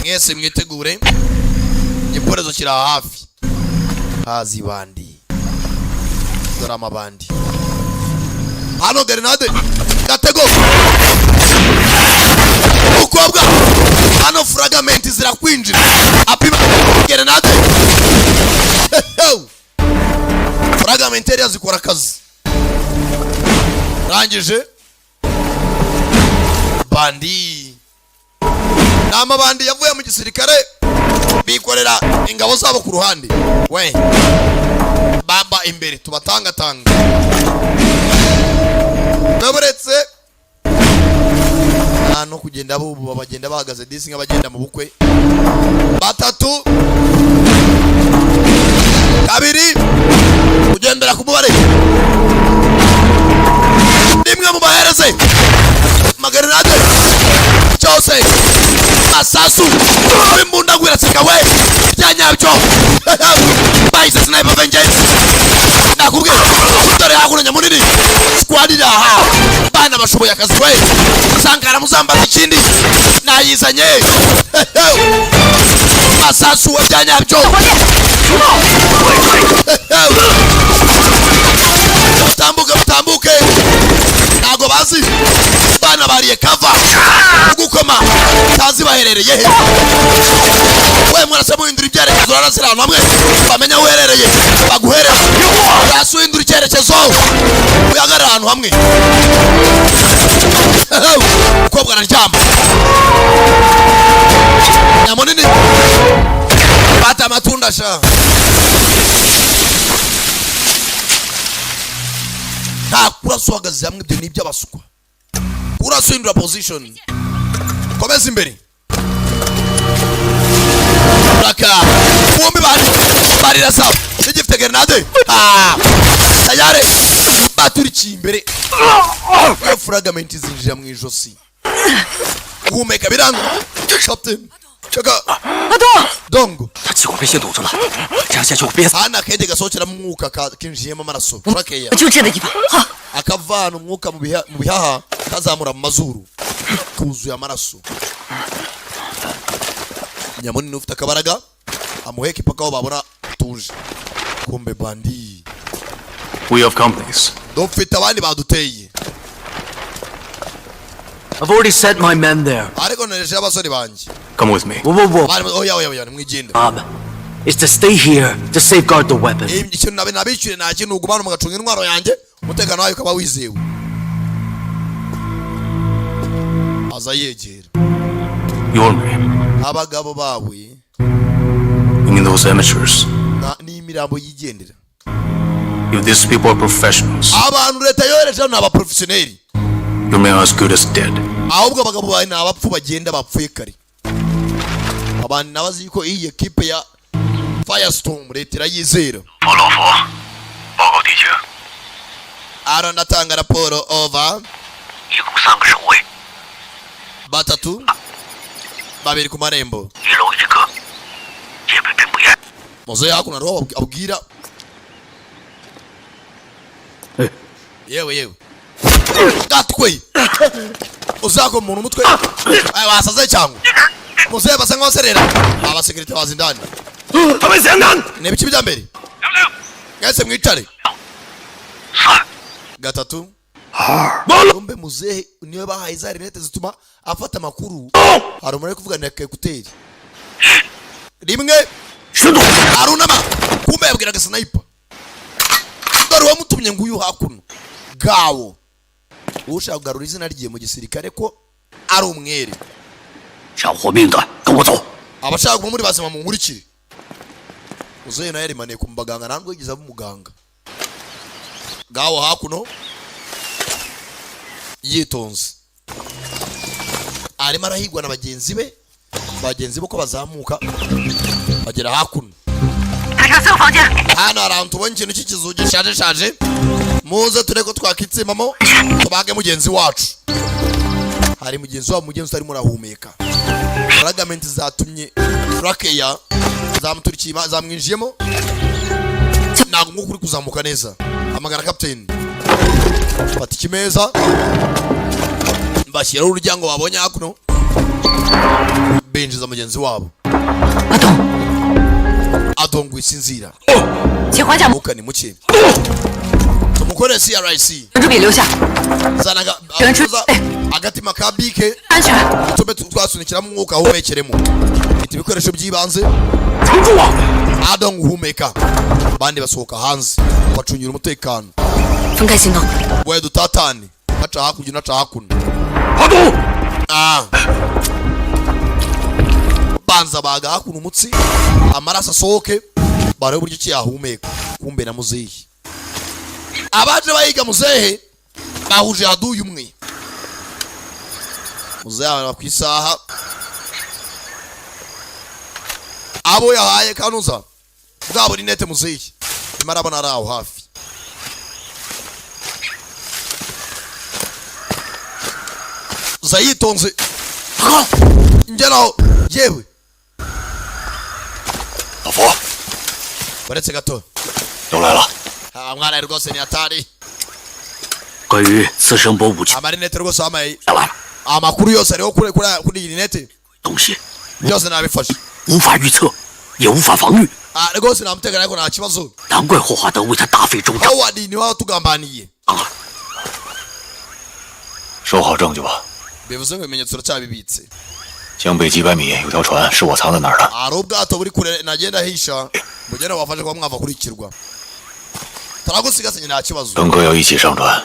mwese mwitegure igiporezo kiri hafi hazi bandi dore amabandi hano grenade gatego ukobwa hano fragment zirakwinjira apima grenade fragment eri zikora akazi rangije bandi nama bandi yavuye mu gisirikare bikorera ingabo zabo ku ruhande we baba imbere tubatanga naburetse no kugenda bubu bagenda bahagaze disi nk'abagenda mu bukwe batatu kabiri kugendera ku mubare nimwe mu bahereze magrenade cyose masasu bimbunda gwiratsika we byanyabyo bayise sniper vengeance nakubwiye dore hakuranya munini squad iraha bana bashoboye akazi we sankara muzambaza ikindi nayizanye masasu we byanyabyo mutambuke nago bazi bana bariye cover gukoma tazi baherereye he we mwarase muhindura ibyerekezo arasira hamwe bamenya uherereye baguhereza yasuhindura icyerekezo uyagarara ahantu hamwe ukobwa araryama nyamunini bata amatunda sha nta kurasuhagaze hamwe ibyo nibyo abasukwa urasuhindura position komeza imbere raka bombi barira sawa nigifite grenade tayare baturikiye imbere iyo fragment zinjira mu ijosi guhumeka biranga captain chaka dongo hana kende gasohokera mu mwuka kinjiyemo amaraso urakeya akavana umwuka mu bihaha kazamura mu mazuru kuzuye amaraso nyamunini ufite akabaraga amuheka ipaka aho babona batuje. Kumbe bandi. We have companies. Dufite abandi baduteye. I've already sent my men there. Ariko nereje abasore banje. Come with me. Whoa. Oya mwigende. Job is to stay here to safeguard the weapon. Ikintu nabicire nta kintu ugumana mugacunga intwaro yanjye, umutekano wayo ukaba wizewe. Aza yegera. Your name. Abagabo bawe. You mean those amateurs? Ni imirambo yigendera. If these people are professionals, Abantu leta yohereje ni abaprofessioneri. your men are as good as dead. Ahubwo abagabo bawe ni abapfu bagenda bapfuye kare. Abantu nabazi yuko iyi equipe ya Firestorm leta irayizera. 佛老佛，报告地区， Aaron atanga raporo over. 一共3个守卫， Batatu. Babiri ku marembo. 一楼1个，戒备并不严。 Muzehe hakuna roho abwira. Yewe. Gatwe. Uzako umuntu mutwe. Ayi wasaze cyangwa. Muzehe basa nk'abaserera. Abasekirite bazindani. Nebiki bijya mbere. Ngase mwicare. 3， Gatatu. Bombe muzehe niwe bahaye za rinete zituma afata amakuru. Hari umuntu kuvuga na ekuteri. Rimwe. Arunama. Kumbe yabwiraga sniper. Dore wamutumye nguyu hakuno. Gawo. Ushaka kugarura izina rye mu gisirikare ko ari umwere. 想活命的，跟我走。 Abashaka kuba muri bazima mu nkurikire. Muzehe naye rimane ku mbaganga ntabwo yigize abumuganga. Gawo hakuno. Yitonze. Arimo arahigwa na bagenzi be. Bagenzi ko bazamuka bagera hakuno. 开上4个房间。 Hano arantu tubonye ikintu cy'ikizu gishaje. Muze tureko twakitsimamo tubage mugenzi wacu. Hari mugenzi utari murahumeka. Fragment zatumye Rakeya zamuturikiye zamwinjiyemo. Ntabwo ngo kuri kuzamuka neza. Amagara captain. Fata ikimeza. Bashyiraho uryango babonye hakuno. Benjiza mugenzi wabo. Adongo isinzira. 请还价， Muka ni muke. Tumukore CRIC. 人质笔留下， Zanaga agatima ka bike. 安全。 Tube twasunikiramo umwuka humekeremo. Iti ibikoresho by'ibanze. Adongo humeka. Bandi basohoka hanze. Bacungira umutekano. 分开行动。 Bwe dutatane. Aca hakurya naca hakuno. Banza baga hakuno umutsi. Amaraso asohoke. Bare uburyo cyahumeka. Kumbe na muzehe. Abaje bayiga muzehe bahuje haduye umwe. Muzehe abana ku isaha. Abo yahaye kanuza. Bwabo ni nete muzehe. Imara abana araho hafi. Zayitonze. Ngeraho yewe. 老佛， Baretse gato. 又来了。 Mwana rwose ni atari. 关于次生博武器 Amarinete rwose amaye. 下来了， Amakuru yose ariho kuri iyi rinete. 东西 Byose nabifashe. 无法预测，也无法防御， Rwose namuteganya ariko nta kibazo. 难怪霍华德为他大费周章。 Howard ni wawe tugambaniye. 收好证据吧。 Bivuze ngo ibimenyetso uracyabibitse. 江北几百米有条船，是我藏在哪儿的？ Hari ubwato buri kure nagenda hisha. Mugena wafashe kwa mwava kurikirwa. Taragusigasanye nta kibazo. 乘客要一起上船，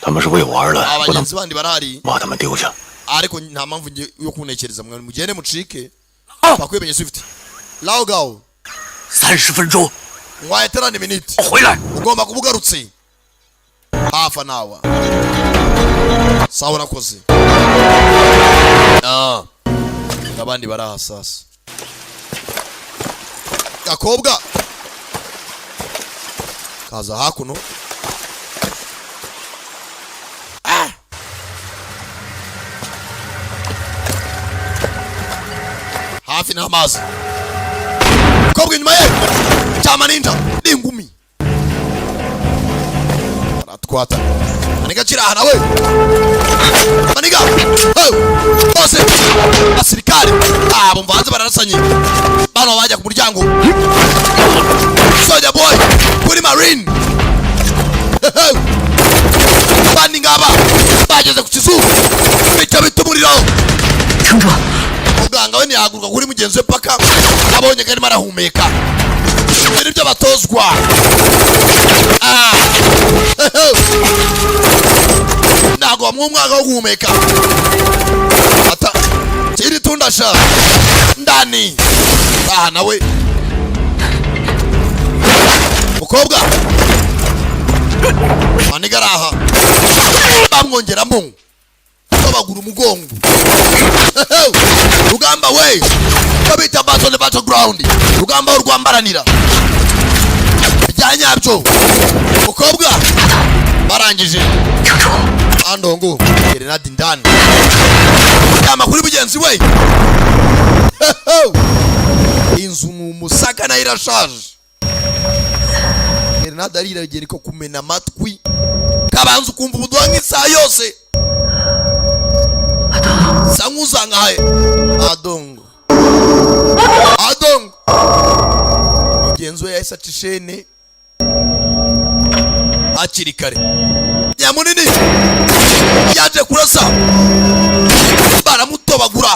他们是为我而来，不能 Abagenzi bandi barahari. 把他们丢下。 Ariko nta mpamvu yo kunekereza mwe mugende mucike. Bakwibenye Swift. Lao gao. 30分钟， Mwayeterane minute. 回来。 Ugomba kubugarutse. Hafa nawa. Sawa nakoze. Abandi baraha sasa. Gakobwa. Kaza hakuno. Hafi n'amazi. Kobwa inyuma ye. Chama ninja. Ingumi. Aratwata. Maniga chira nawe. Maniga. Bose. Asirikali. Abo mvanze bararasanye. Bano bajya ku muryango. kuri marine bandi ngaba bageze ku kizu bica bitumuriro muganga we ntiyahaguruka kuri mugenzi we paka abonye karimo arahumeka ibintu byo batozwa ntago bamwe umwaka wo guhumeka ata kiri tundasha ndani nawe mukobwa manigaraha bamwongeramo babagura umugongo rugamba we babita battle the battleground rugamba urwambaranira byanyabyo mukobwa barangije andongo Grenade ndani yama kuri mugenzi we inzu umusaka na irashaje Grenade ari iragera ko kumena amatwi kabanza kumva ubudwa nk'isa yose sanguzanga haye adongo mugenzi we yahise atishene akiri kare nyamunini yaje kurasa baramutobagura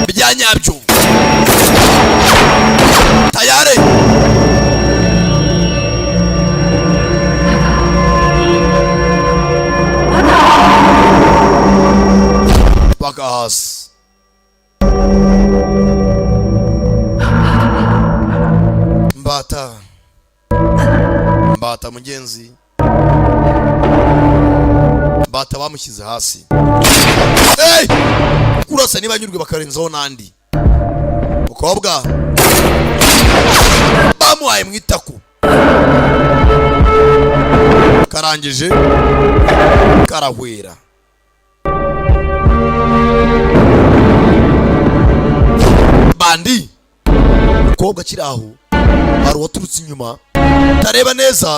byanyabyo tayare bagas mbata mugenzi mbata bamushyize hasi kurasa niba nyurwe bakarenzaho nandi mukobwa bamuhaye mwitaku karangije karahwera bandi mukobwa kiri aho hari uwaturutse inyuma tareba neza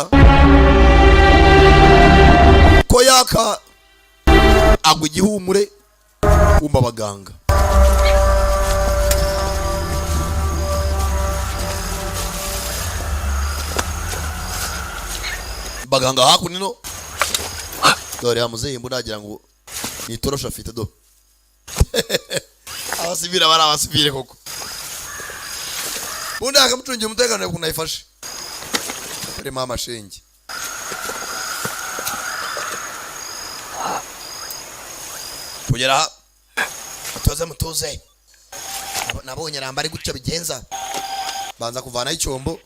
ko yaka agwa igihumure kumba abaganga baganga hakunino dore yamuzeyi mburagira ngo nitorosha afite do abasivira bari abasivire koko bundi akamutungiye umutekano yakuna ifashe kare mama shenge kugera mutoze nabonye ramba ari gutya bigenza banza kuvana icyombo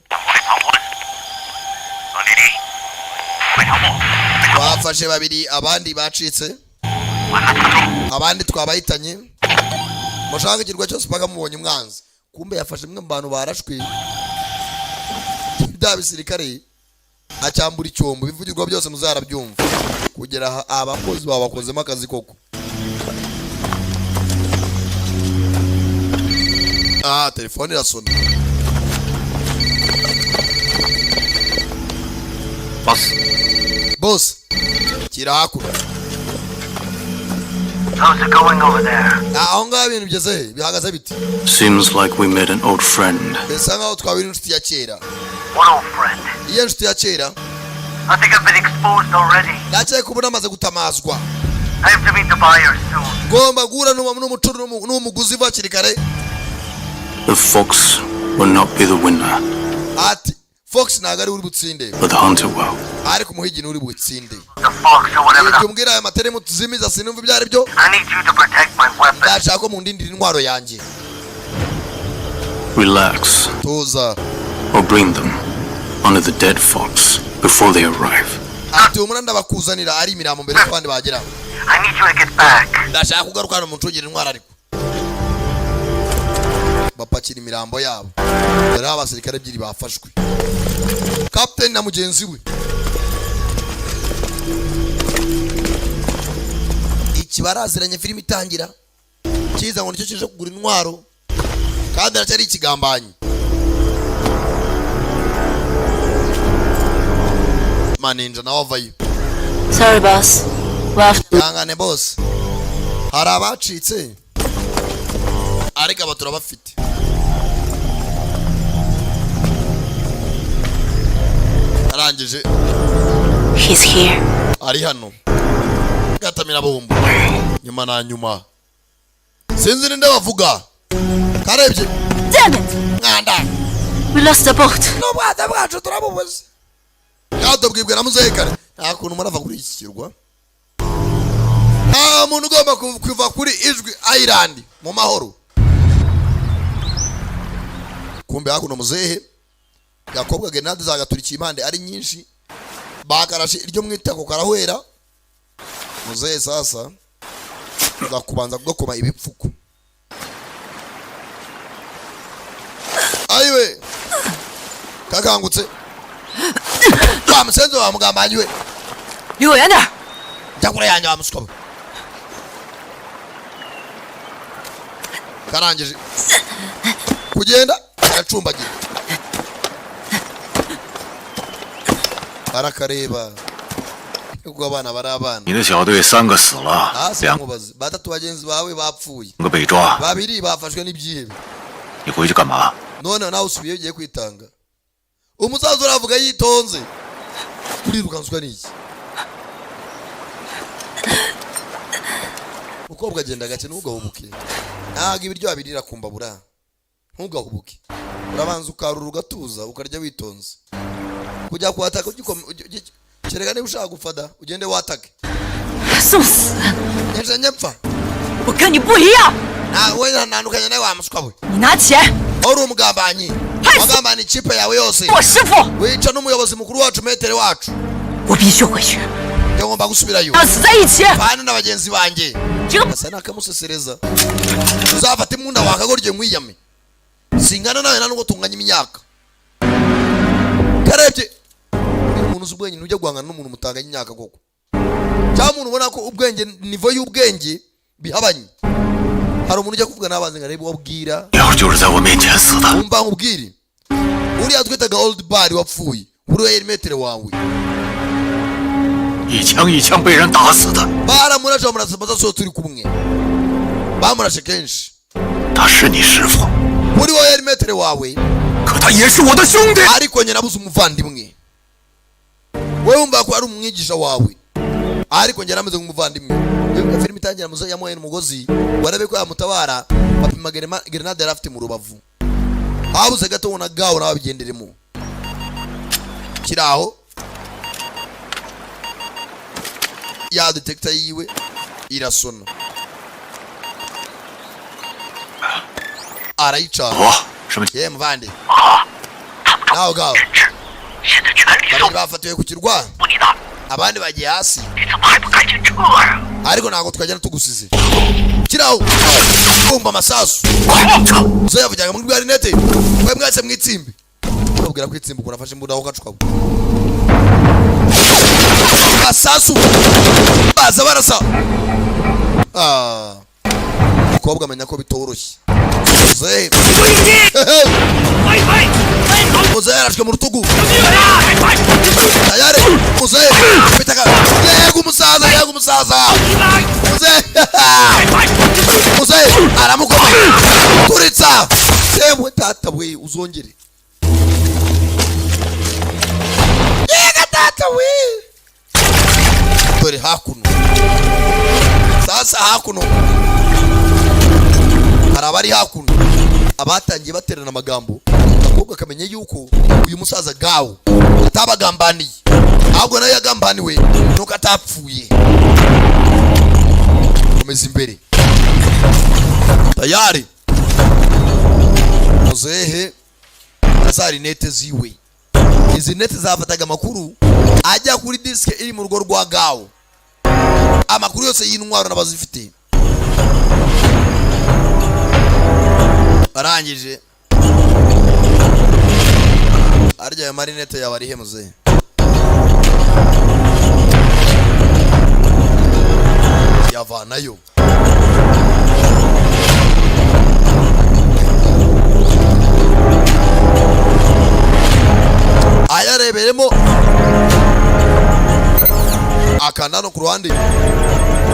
bafashe babiri abandi bacitse abandi twabahitanye mushaka kirwa cyose paka mubonye umwanzi kumbe yafashe mwe mbantu barashwe byabisirikare acyambura icyombo bivugirwa byose muzarabyumva kugera abakozi babakozemo akazi koko telefone irasona boss kirakura How's it going over there? aho ngaho ibintu bigeze bihagaze biti Seems like we met an old friend. bisa nkaho twabira inshuti ya kera What old friend? iyo inshuti ya kera I think I've been exposed already. ndakeka kubona amaze gutamazwa I have to meet the buyer soon. ngomba guhura n'umucuru n'umuguzi bakiri kare The fox will not be the winner, ati Fox ntago ari uri butsinde but the hunter will. ariko umuhigi uri butsinde The fox or whatever. ibyo mbwira aya matere mutuzimiza sinumva ibyo ari byo I need you to protect my weapon. ndashaka ko mundindira intwaro yanjye Relax, tuza or bring them under the dead fox before they arrive. ati umuna ndabakuzanira ari imirambo mbere y'abandi bagera I need you to get back. ndashaka kugarukana mu ncungire intwaro ariko bapakira imirambo yabo dore aho abasirikare ebyiri bafashwe kapiteni na mugenzi we iki baraziranye filime itangira kiza ngo nicyo kije kugura intwaro kandi aracyari ikigambanyi maninja nawe avayo Sorry, boss. Left. yangane boss hari abacitse ariko aba turabafite arangije He's here. ari hano gatamira bombo nyuma na nyuma sinzi ninde bavuga karebye Damn it! mwanda We lost the boat. no bwada bwacu turabubuze yadobwibwe na muzehe kare nta kuntu murava kuri iki kirwa nta muntu ugomba kuva kuri ijwi Island mu mahoro kumbe hakuno muzehe gakobwa grenade zagaturikiye impande ari nyinshi bakarashe iryo mwitako karahwera muzehe sasa gakubanza kugakoma ibipfuko ayiwe kakangutse wa musenzo wa mugambanyi we 离我远点。 jakura yanjye wa muskobe karangije kugenda aracumbagira arakareba ubwo abana bari abana 你的小队3个死了， 2 mubazi batatu bagenzi bawe bapfuye 2个被抓， babiri bafashwe n'ibyihebe 你回去干嘛？ none nawe usubiye ugiye kwitanga umusaza uravuga yitonze urirukanswa n'iki ukobwa agenda gake ntugahubuke ntago ibiryo babirira kumbabura ntugahubuke urabanza ukarura ugatuza ukarya witonze kujya kuhataka kereka niba ushaka gufada ugende watake 送死！ nyeje nyepfa 我跟你不一样， we ntandukanye nawe wa muswa we 你拿钱， uri umugambanyi wagambana ikipe yawe yose 我师傅， wica n'umuyobozi mukuru wacu metere wacu 我必须回去， ngomba gusubirayo 要死在一起。 bana n'abagenzi banjye 这个 asa nakamusesereza uzafata imunda wakagorye nkwiyame singana nawe nubwo tunganya imyaka karebye umuntu uzubwenye ntujya guhangana n'umuntu mutanganya imyaka koko cyangwa umuntu ubona ko ubwenge nivo y'ubwenge bihabanye hari umuntu ujya kuvuga n'abanze ngarebe wabwira 要是就是在我面前死的， umva nkubwire uriya twitaga old bari wapfuye uriya metere wawe 一枪一枪被人打死的， baramurashe bamurasa so turi kumwe bamurashe kenshi 他是你师傅， uri wowe metere wawe 可他也是我的兄弟。 ariko njye nabuze umuvandimwe wowe wumva ko ari umwigisha wawe ariko njye nameze nk'umuvandimwe iyo filime itangira muze yamuhaye umugozi warabe ko yamutabara bapima grenade yari afite mu rubavu habuze gato ubona gaho nawe bigenderemo kiraho ya detector yiwe irasona arayicana 我什么？ ye muvande naho gaho 现在全力 babiri bafatiwe ku kirwa 送你呢， abandi bagiye hasi 你怎么还不赶紧撤呀？ ariko ntabwo twajyana tugusize kiraho kumva amasasu uzo yavugiraga muri garinete mwe mwese mwitsimbe babwira ko itsimba ukuntu afashe imbunda aho gacuka amasasu baza barasa umukobwa amenya ko bitoroshye muzehe muzehe yarashwe mu rutugu tayari muzehe bitaka yego umusaza muzehe aramukoma turitsa yewe tata we uzongere yega tata we dore hakuno sasa hakuno hari abari hakuno abatangiye baterana amagambo akobwa akamenya yuko uyu musaza gawo atabagambaniye ahubwo nayo yagambaniwe nuko atapfuye komeza imbere tayari muzehe azari nete ziwe izi nete zafataga amakuru ajya kuri disike iri mu rugo rwa gawo amakuru yose y'intwaro n'abazifite arangije arya ya marinete yawe arihe muzehe yavanayo ayareberemo akanda no ku ruhande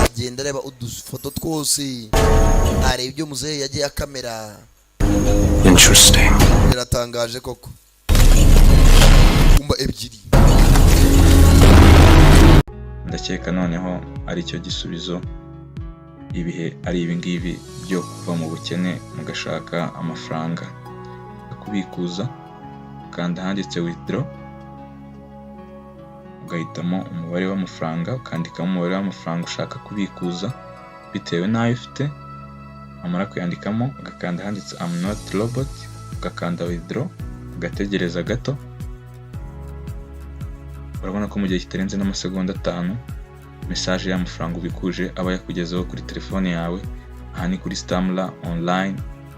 agenda areba udufoto twose areba ibyo muzehe yagiye akamera. Interesting. Biratangaje koko kumba ebyiri ndakeka noneho ari cyo gisubizo ibihe ari ibingibi byo kuva mu bukene mugashaka amafaranga yo kubikuza, ukanda handitse withdraw, ugahitamo umubare w'amafaranga, ukandikamo umubare w'amafaranga ushaka kubikuza bitewe n'ayo ufite, amara kuyandikamo ugakanda handitse I'm not robot, ugakanda withdraw, ugategereza gato. Urabona ko mu gihe kitarenze n'amasegonda 5 message y'amafaranga ubikuje aba yakugezeho kuri telefone yawe. Aha ni kuri Stamla online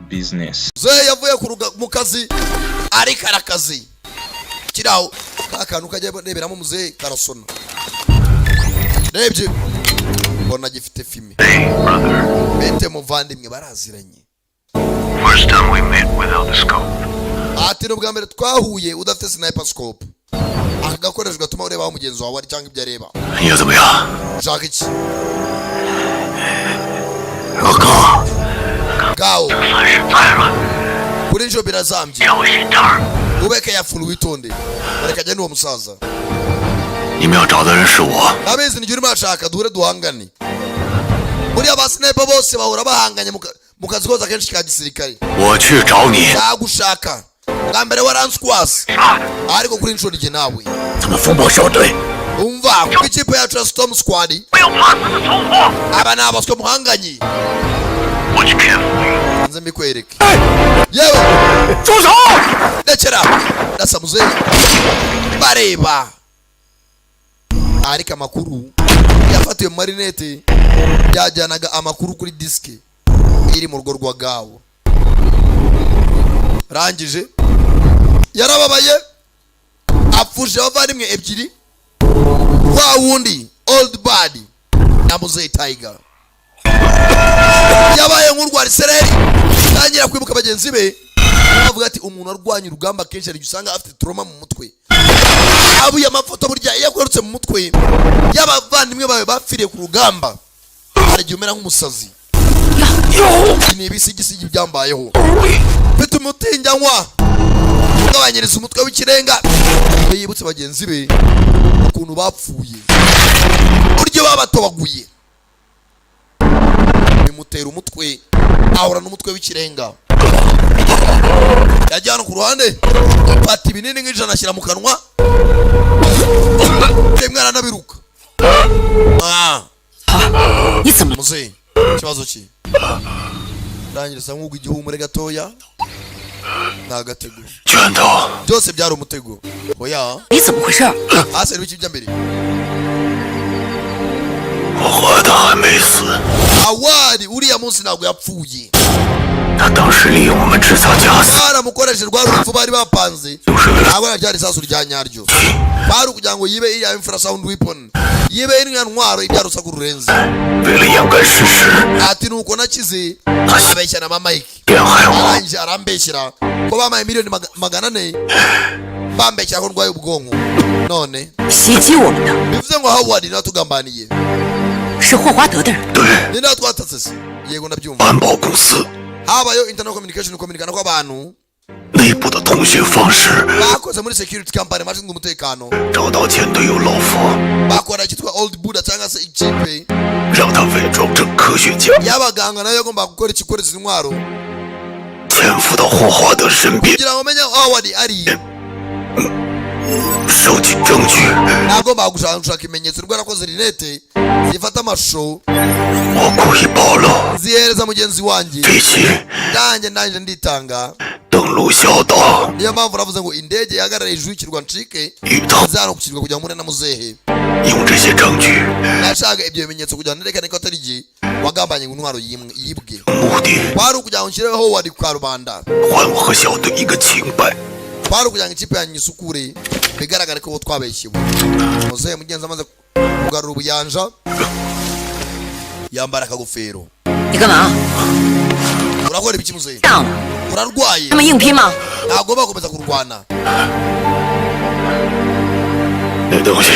business. Yavuye mu kazi ari karakazi kiraho akantu kajya neberamo muzehe karasona rebye mbona gifite filme. Bente muvandimwe baraziranye. First time we met without the scope. Ati n'ubwa mbere twahuye udafite sniper scope. Aka gakoresho gatuma ureba aho mugenzi wawe ari cyangwa ibyo areba. Iyo zumuya. Ushaka iki? Gao. Kuri njo birazambye. Ubeke yafulu witonde. Bareka jya n'uwo musaza. 你们要找的人是我。 Abezi nijuri mashaka duhure duhangane. Muri aba sniper bose bahura bahanganye mu kazi koza kenshi ka gisirikare. 我去找你。 Yagushaka. Bwa mbere waransquas. Ariko kuri njo rije nawe. 咱们风暴小队。 Umva ku ikipe ya Storm Squad. 不要怕死的同伙。 Aba ni abaswa muhanganye. Watch carefully. Nze mbikwereke. Yewe. 住手！ Ndekera. Ndasa muzehe. Bareba. Ariko amakuru yafatiwe marinete yajyanaga amakuru kuri diske iri mu rugo rwa Gawo. Rangije yarababaye apfuje abavandimwe ebyiri wa wundi old body na muzehe Tiger. Yabaye nk'urwari sereri tangira kwibuka bagenzi be bavuga ati umuntu arwanya urugamba kenshi ari usanga afite trauma mu mutwe. Abu ya mafoto burya yakorutse mu mutwe y'abavandimwe bawe bapfiriye ku rugamba ari umera nk'umusazi. Ni ibisigisigi byambayeho bita umutinjanywa ngabanyiriza umutwe w'ikirenga yibutse bagenzi be ukuntu bapfuye buryo babatobaguye bimutera umutwe ahora n'umutwe w'ikirenga. Yajyana ku ruhande pati binini nk'ijana ashyira mu kanwa mwana nabiruka. Muzehe ikibazo ki? Rangirisa nk'uko igihumure gatoya nagatego byose byari umutego. Oya 你怎么回事？ ase n'iki bya mbere 我活的还没死。 awari uriya munsi ntabwo yapfuye. 他当时利用我们制造假死， baramukoresheje rwa rupfu bari bapanze ntabwo ryari isasu rya nyaryo. Bari kugira ngo yibe iriya infrasound weapon yibe iriya ntwaro ibyara urusaku rurenze. 为了掩盖事实， ati nuko nakize abeshya na mama Mike 陷害我。 arangije arambeshyira ko bamaye miliyoni 400 bambeshyira ko ndwaye ubwonko. None 袭击我们的 bivuze ngo Howard natugambaniye 是霍华德的人。 对， ni natwatatse. Yego ndabyumva. 安保公司 habayo internal communication kominikana kw'abantu 内部的通讯方式， bakoze muri security company bashinzwe umutekano 找到前队友老佛， bakora icyitwa old buddha cyangwa se ikipe 让他伪装成科学家， y'abaganga nayo agomba gukora ikikoreza intwaro 潜伏到霍华德身边， kugira ngo umenye Howard ari 收集证据。 agomba gushaka ibimenyetso rwarakoze rinete zifata amashusho 我故意暴露， zihereza mugenzi wanjye 这些 nanjye nditanga 登陆小岛 niyo mpamvu navuze ngo indege yahagarara hejuru y'ikirwa ncike 遇到， zano ku kirwa kugira ngo mpure na muzehe. 用这些证据 nashaka ibyo bimenyetso kugira ngo nerekane ko atari jye wagambanye ngo intwaro yibwe. 目的 kwari ukugira ngo nshyireho Howard ku karubanda 还我和小队一个清白。 kwari ukugira ngo ikipe yanyu isukure bigaragare ko bo twabeshyewe. Muzehe mugenzi amaze kugarura ubuyanja yambara akagofero. 你干嘛？ urakora ibiki muzehe? 上了， urarwaye? 他们硬拼吗？ ntagomba gukomeza kurwana. 那东西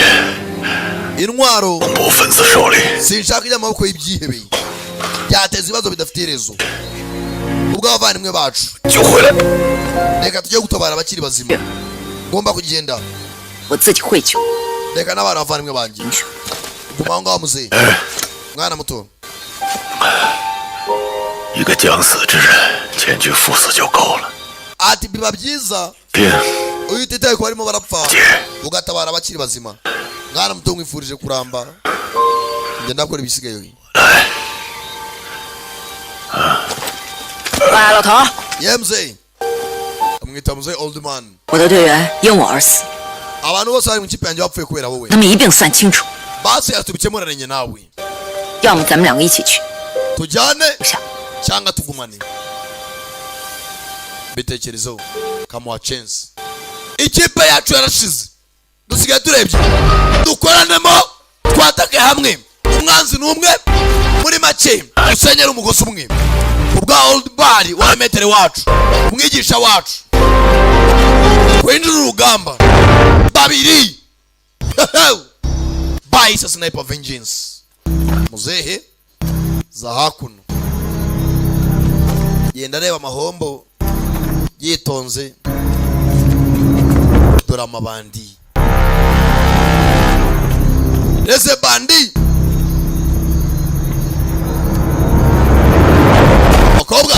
intwaro 恐怖分子手里， sinshaka ijya mu maboko y'ibyihebe byateza ibibazo bidafite iherezo ubw'abavandimwe bacu. 就回来。 reka tujye gutabara abakiri bazima. ngomba kugenda. 我自己会去。 reka n'abana bavandimwe banjye guma ngaho muzehe mwana muto 一个将死之人前去赴死就够了。 ati biba byiza 爹， uyu utitaye ko barimo barapfa ugatabara abakiri bazima mwana muto mwifurije kuramba njye ndakora ibisigaye 喂，老头， ye muzehe amwita muzehe old man 我的队员因我而死， abantu bose bari mu kipe yanjye bapfuye kubera wowe 他们一并算清楚， basi tubikemurane nawe 要么咱们两个一起去， tujyane 留下。 cyangwa tugumane bitekerezo kamuha chance ikipe yacu yarashize dusigaye turebye dukoranemo twatake hamwe umwanzi n'umwe muri make dusenyera umugozi umwe ubwa old bar wa metere wacu umwigisha wacu kwinjira urugamba babiri bahise sniper vengeance muzehe za hakuno yenda areba amahombo yitonze dore amabandi ese bandi mukobwa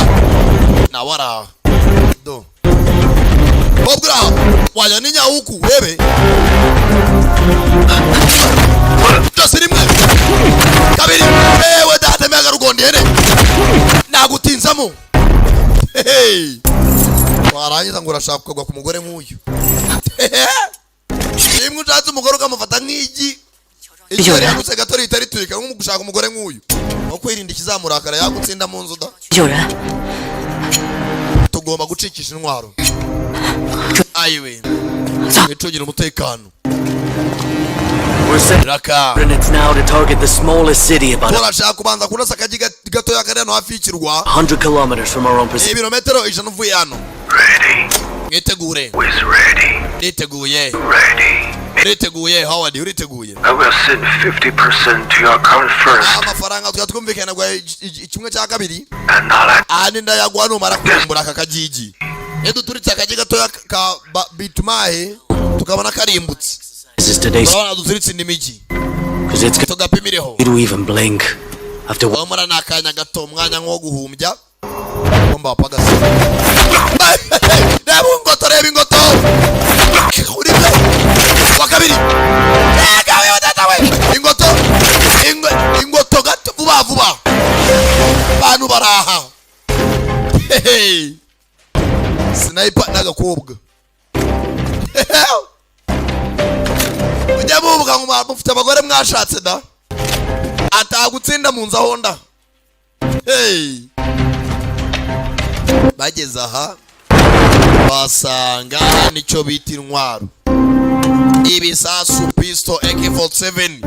nawe araha do mukobwa wajya n'inyawuku webe byose rimwe kabiri ewe data mega rugondi hene nagutinzamo hey warangiza ngo urashaka kugwa ku mugore nk'uyu nimwe ushatse umugore ukamufata nk'igi icyo yagutse gato ritari turika nko gushaka umugore nk'uyu no kwirinda ikizamurakara yagutsinda mu nzu da 有人， tugomba gucikisha intwaro ayiwe icungira umutekano We're set raka coordinates now to target the smallest city about turashaka kubanza kurasa akagi gatoya kari hano hafi y'ikirwa 100 kilometers from our own position. ibirometero 100 uvuye hano Ready. mwitegure Who is ready? niteguye Ready. uriteguye Howard uriteguye I will send 50% to your account first, amafaranga twatwumvikana gwa kimwe cya kabiri and I'll act. ani ndayagwa numara kumbura aka kagigi edo turitse akagi gatoya ka bitumahe tukabona karimbutse This is today's turabona duturitse indimigi because it's going tugapimireho to even blink after what wamura nakanya gato umwanya nko guhumbya bomba wapagase reba ingoto uribwe wakabiri gawe wadata we ingoto gato vuba bantu baraha sniper n'agakobwa ujya muvuga ngo mufite abagore mwashatse da atagutsinda mu nzu ahonda bageze aha basanga nicyo bita intwaro ibisasu pisto AK47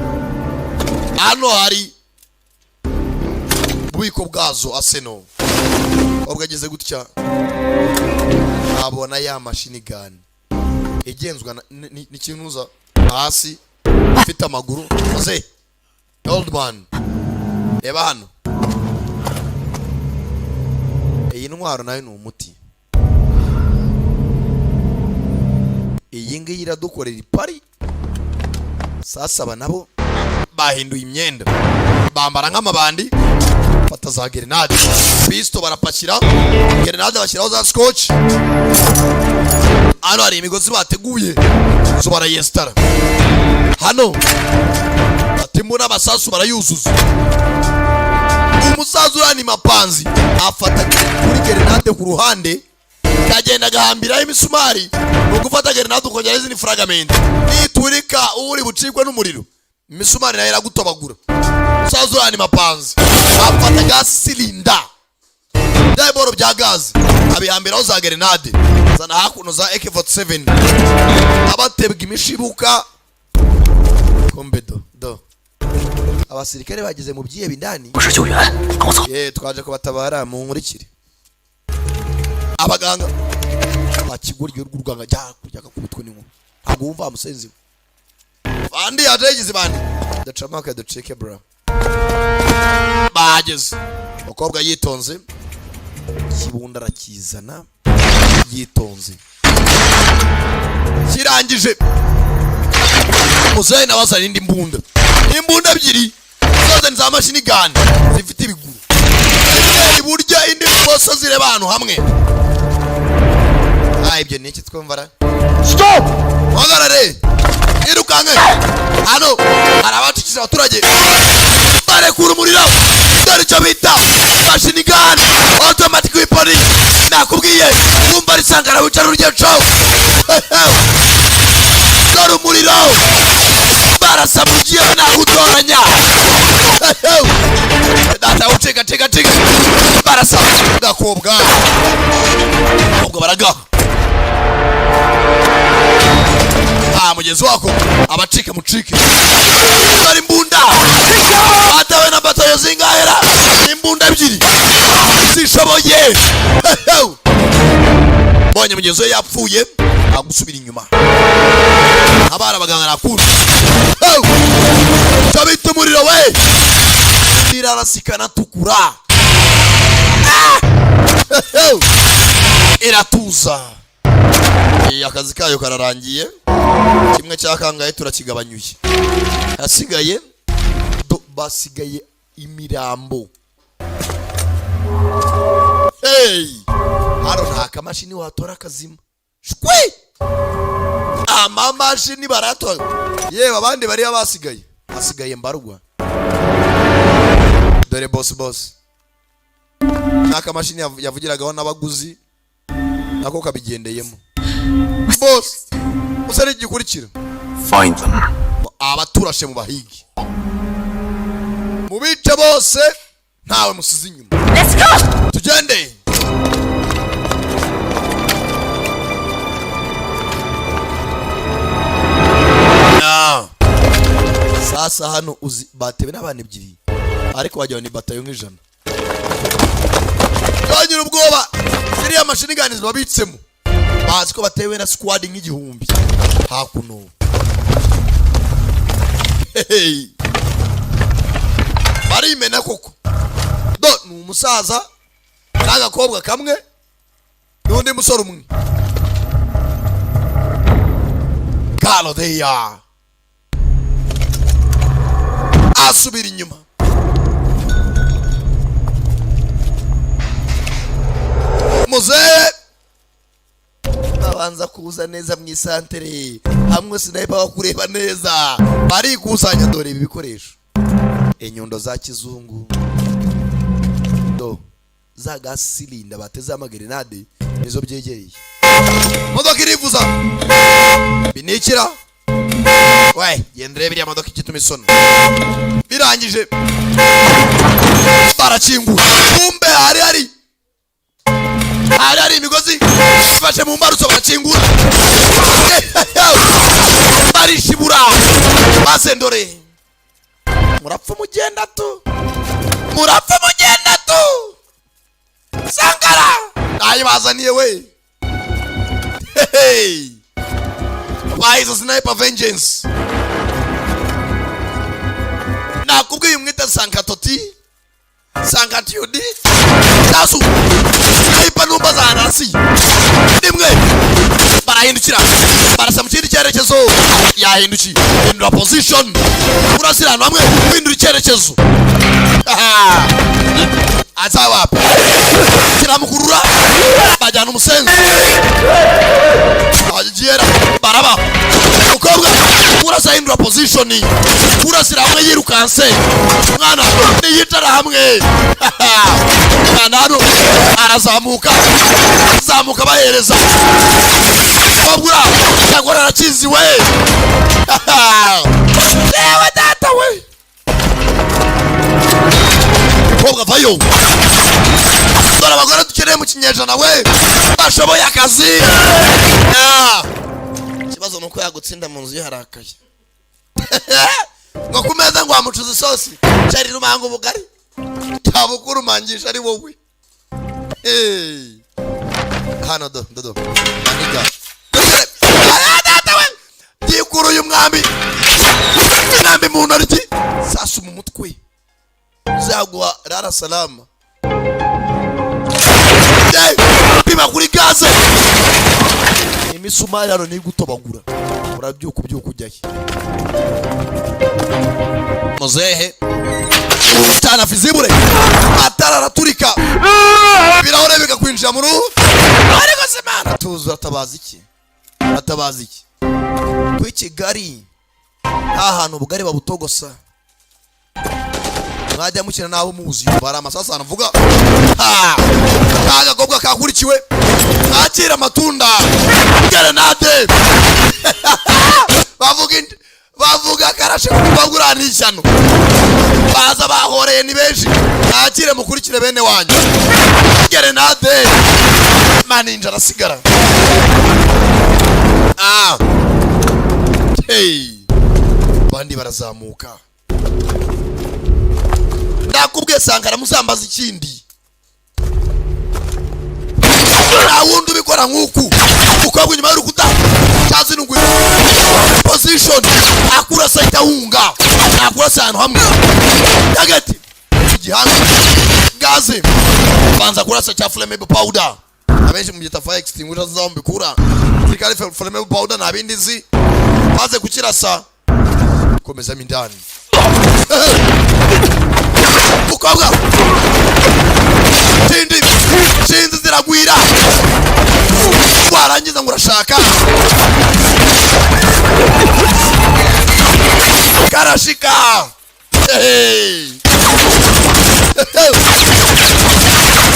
hano hari bubiko bwazo Arsenal ubwo ageze gutya abona ya machine gun igenzwa n'ikinuza hasi afite amaguru maze old man reba hano iyi ntwaro nayo ni umuti iyi ngiyi iradukorera ipari sasa aba nabo bahinduye imyenda bambara nk'amabandi fata za grenade pisto barapakira grenade bashyiraho za scotch hano hari imigozi bateguye zo barayesitara hano batimura abasasu barayuzuza umusaza urani mapanzi afata kuri grenade ku ruhande kagenda gahambiraho imisumari no gufata grenade ukongera izindi fragment niturika uri bucikwe n'umuriro imisumari nayo iragutobagura umusaza urani mapanzi afata gas cylinder daiboro bya gazi abihambiraho za grenade zana hakuno za AK47 abatebwa imishibuka kombe do abasirikare bageze mu byiye bindani 不是救援，跟我走。 twaje kubatabara mu nkurikire abaganga bakiguryo urwanga jya kurya ku mutwe n'inko ntabwo wumva amusenzi bandi yajegize bandi dacamaka duceke bra bageze umukobwa yitonze kibunda arakizana yitonze kirangije muzehe nawe azana indi mbunda imbunda ebyiri zose ni za machine gun zifite ibiguru iburyo indi bose zireba ahantu hamwe. Ibyo ni iki twumvara? Stop! Hagarare! Irukange! Hano hari abatikije abaturage barekura umuriro dore icyo bita machine gun automatic weapon. Nakubwiye wumva risangara wicara urugero cyo dore umuriro barasamugiye nagutoranya data utega barasa gakobwa ubwo baraga mugenzi wako abacike mucike dore imbunda batawe na batayo zingahera imbunda ebyiri zishoboye bonye mugenzi we yapfuye agusubira inyuma abara baganga nakuru cyo umuriro we birarasikana tukura iratuza. Akazi kayo kararangiye, kimwe cyakangaye turakigabanyuye, hasigaye basigaye imirambo. Haro nta kamashini watora kazima shwe amamashini baratora yewe abandi bari abasigaye hasigaye mbarugwa. Dore boss nta kamashini yavugiragaho n'abaguzi nako kabigendeyemo. Boss usari gikurikira Find them. Abaturashe mu bahigi mubice bose ntawe musize inyuma. Let's go. Tugende. Sasa hano uzi batewe n'abantu ebyiri ariko bajyaho ni batayo nk'ijana. Banyura ubwoba ziriya mashini ganizi babitsemo bazi ko batewe na squad nk'igihumbi hakuno. Barimena koko do ni umusaza n'agakobwa kamwe n'undi musore umwe. Kalo deya asubira inyuma. Muzee abanza kuza neza mu isantere hamwe sniper bakureba neza bari kusanya dore ibi bikoresho inyundo za kizungu do za gas cylinder bateze amagrenade nizo byegereye modoka irivuza binikira we yendere biriya modoka ikituma isona birangije barakingura kumbe hari imigozi ifashe mu mbarutso barakingura barishibura maze ndore murapfa mugenda tu Sankara ayibazaniye we bayizo sniper vengeance nakubwiye umwita Sankatoti Sankatiyudi tasu sniper numba za nasi nimwe barahindukira barasa mu kindi cyerekezo yahinduki hindura position urasirana hamwe hindura icyerekezo azawa kiramukurura bajyana umusenzi agiera baraba ukobwa urasa hindura position urasira hamwe yirukanse mwana niyitara hamwe kanano arazamuka bahereza babura cyagora arakizi we ewe data we kobwa vayo dore abagore dukeneye mu kinyejana we bashoboye akazi. Ikibazo nuko yagutsinda mu nzu yarakaye ngo kumeza ngo amucuza isosi cyari rumango bugari tabukuru mangisha ari wowe hano do maniga data we dikuru uyu mwambi mu ntoryi sasu mu mutwe zagwa rara salama pima kuri gaze imisumari hano ni gutobagura urabyuka ujyaye muzehe cyana fizibure atara araturika birahure bigakwinjira mu ruhu ariko semana tuzo atabaza iki kuri Kigali ahantu bugari babutogosa mwajya mukina naho muzi bara amasasa anavuga agakobwa kakurikiwe akira amatunda grenade bavuga karashe kubagurana ishyano baza bahoreye ni benshi akire mukurikire bene wanyu grenade maninja arasigara hey bandi barazamuka ndakubwiye Sankara muzambaza ikindi awundi bikora nkuku ukabwa inyuma y'urukuta cyazi nungwe position akura saita hunga akura sano hamwe target igihanga gaze banza kurasa cha flammable powder abenshi mu gita fire extinguisher zombi kura zikali flammable powder na bindizi baze kukirasa komeza mindani ukabwa sinzi ziragwira warangiza ngo urashaka karashika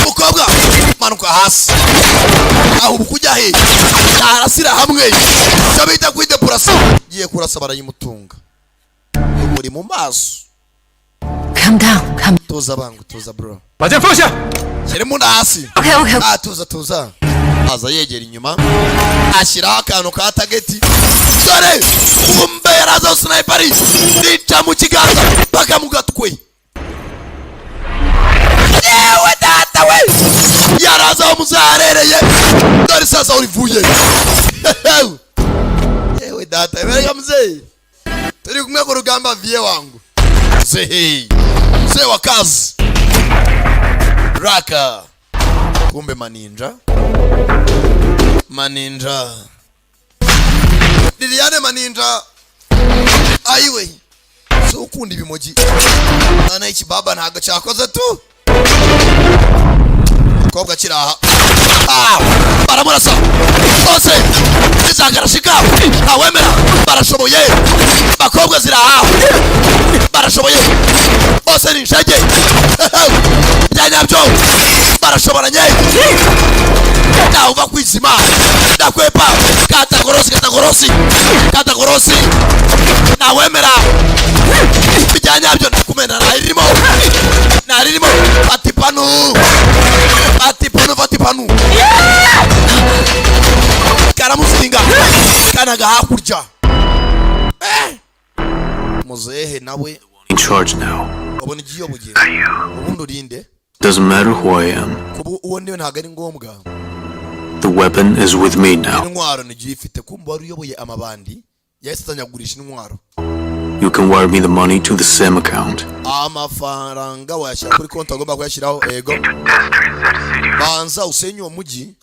ukabwa manuka hasi aho bukujya he arasira hamwe cyabita kwide purasa giye kurasa barayimutunga muri mu maso. Calm down, calm. Tuza bangu, tuza bro. Bajya fasha. Kirimo ndasi. Okay. Tuza. Aza yegera inyuma. Ashira akantu ka target. Sore, umbe yaraza sniper. Nica mu kiganza paka mu gatwe. Yewe data we. Yaraza umuzarereye. Dore sasa urivuye. Yewe data, wewe mzee. Turi kumwe ku rugamba vie wangu. Mzee wa kazi. Raka. Kumbe maninja. Liliane maninja. Aiwe. So ukundi bimoji. Nana iki baba ntago cyakoze tu. Kobwa kiraha. Baramurasa. Bose. Izagarashika. Awemera. Barashoboye. Bakobwa ziraha. Barashoboye. Bose ni nshage. Byanyabyo. Barashoboranye. Uva kwizima. Ndakwepa. Katagorosi. Nawemera. Byanyabyo ndakumena naririmo. Fatipanu. Karamusinga. Kanaga hakurya. Muzehe nawe. In charge now. Obone giyo bugiye. Ubundi urinde. Doesn't matter who I am. Kubu uwo ndiwe ntago ari ngombwa. The weapon is with me now. Intwaro nigiye ifite kumba wari uyoboye amabandi. Yahitanyagurisha intwaro. You can wire me the money to the same account. Amafaranga wayashyira kuri konti agomba kuyashyiraho ego. Banza usenye uwo mugi.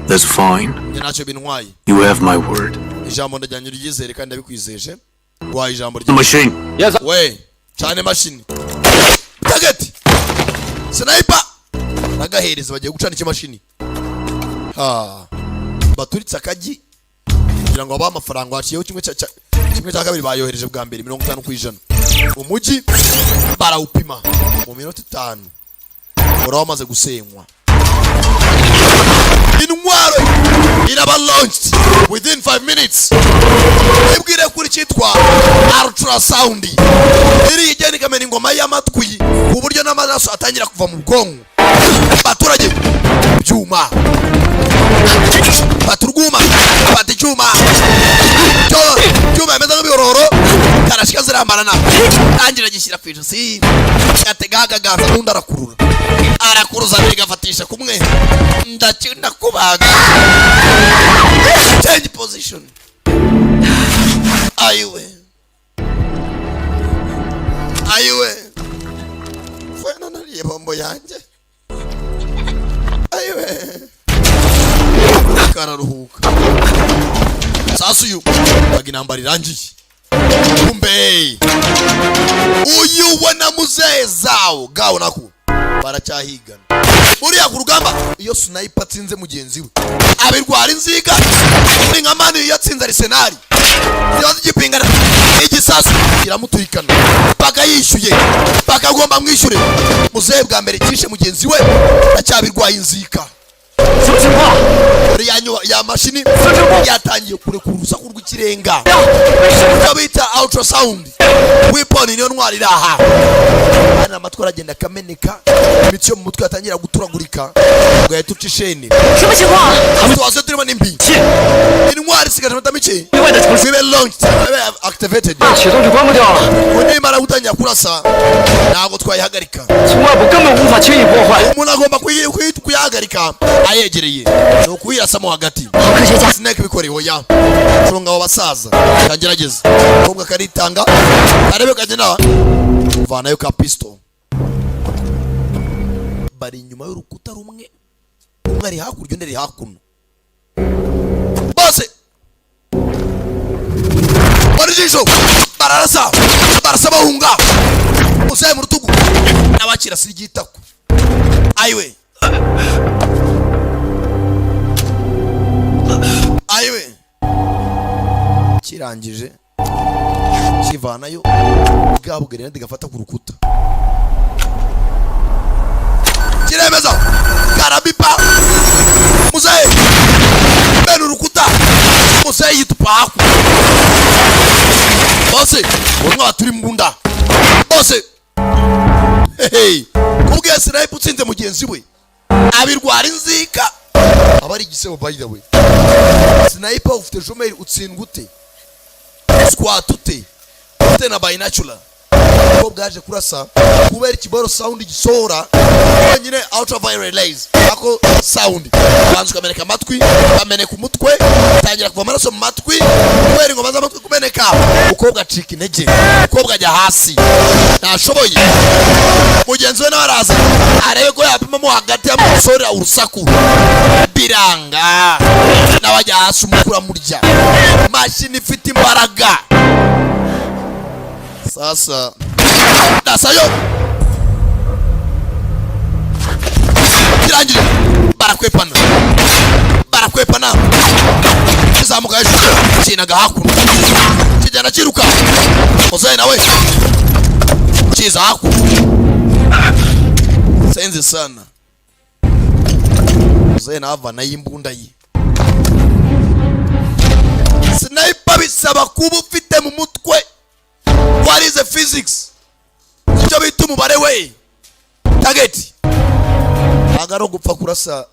That's fine. Ntacyo bintwaye. You have my word. Ijambo ndajyanye uryizere kandi ndabikwizeje. Wa ijambo The machine. Yes. We, cyane machine. Target. Sniper. Nagahereza bagiye gucana iki machine. Baturitse akaji. Kugira ngo aba amafaranga waciyeho kimwe cya kabiri bayohereje bwa mbere 50%. Umuji barawupima mu minota 5. Uramaze gusenywa. Intwaro iraba launched within 5 minutes. Ibwire kuri cyitwa ultrasound. Iri igeni kamena ingoma y'amatwi ku buryo n'amaraso atangira kuva mu bwonko. Baturage byuma. Baturguma batijuma. Cyuma meza nk'ibiroro karashika zirambarana. Tangira gishyira kwijosi. Yategaga ganza n'undi arakuruza bigafatisha kumwe. Ndakina kubaga. Change position. Aiwe. Fena nariye bombo yanje. Aiwe. kararuhuka sasa uyu baginambara irangiye kumbe uyu wana muzee zao gawo nako baracyahigana uriya ku rugamba iyo sniper atsinze mugenzi we abirwara inziga ni nka mani yatsinze Arsenal ziba zigipingana igisasu kiramuturikana paka yishyuye bakagomba mwishyure muzee bwa mbere kishe mugenzi we acyabirwaye inzika ya mashini yatangiye kurekura urusaku rw'ikirenga bita ultrasound weapon niyo ntwari iraha ana amatwi aragenda akameneka imitsi yo mu mutwe yatangira guturagurika ugahita uca isheni tuwase turimo n'imbi intwari isigaje amata mike zibe launched zibe activated unimara gutangira kurasa ntabwo twayihagarika umuntu agomba kuyihagarika ayegereye no kuyirasamo hagati snake bikoreho ya turunga abasaza kagerageza ubwo karitanga arebe kagena vanayo ka pistol bari inyuma y'urukuta rumwe umwe ari hakurya undi ari hakuno bose barijisho bararasa bahunga usaye mu rutugu n'abakira sirigitako ayiwe kirangije kivanayo bwabugere ndigafata ku rukuta kiremeza karabipa muzaye bene urukuta muzaye yitupa bose umwe turi mbunda bose hey kubwiye sniper utsinze mugenzi we abirwara inzika abari igisebo by the way sniper ufite jomeri utsindwa ute squat ute na binocular ko bwaje kurasa kubera ikiboro sound gisohora nyine ultraviolet rays ako sound banzu kameneka amatwi kameneka umutwe tangira kuva amaraso mu matwi kubera ngo baza amatwi kumeneka ukobwa cika intege ukobwa ajya hasi nashoboye mugenzi we n'araza arebe ko yapimamo hagati y'amusora urusaku biranga n'abajya hasi umukura murya mashini ifite imbaraga sasa dasayo kirangire barakwepana kizamuka hejuru kinaga hakuno kijana kiruka muzaye nawe kiza hakuno senze sana muzaye nava na yimbunda yi sniper bisaba kuba ufite mu mutwe what is the physics icyo bita umubare we target agaro gupfa kurasa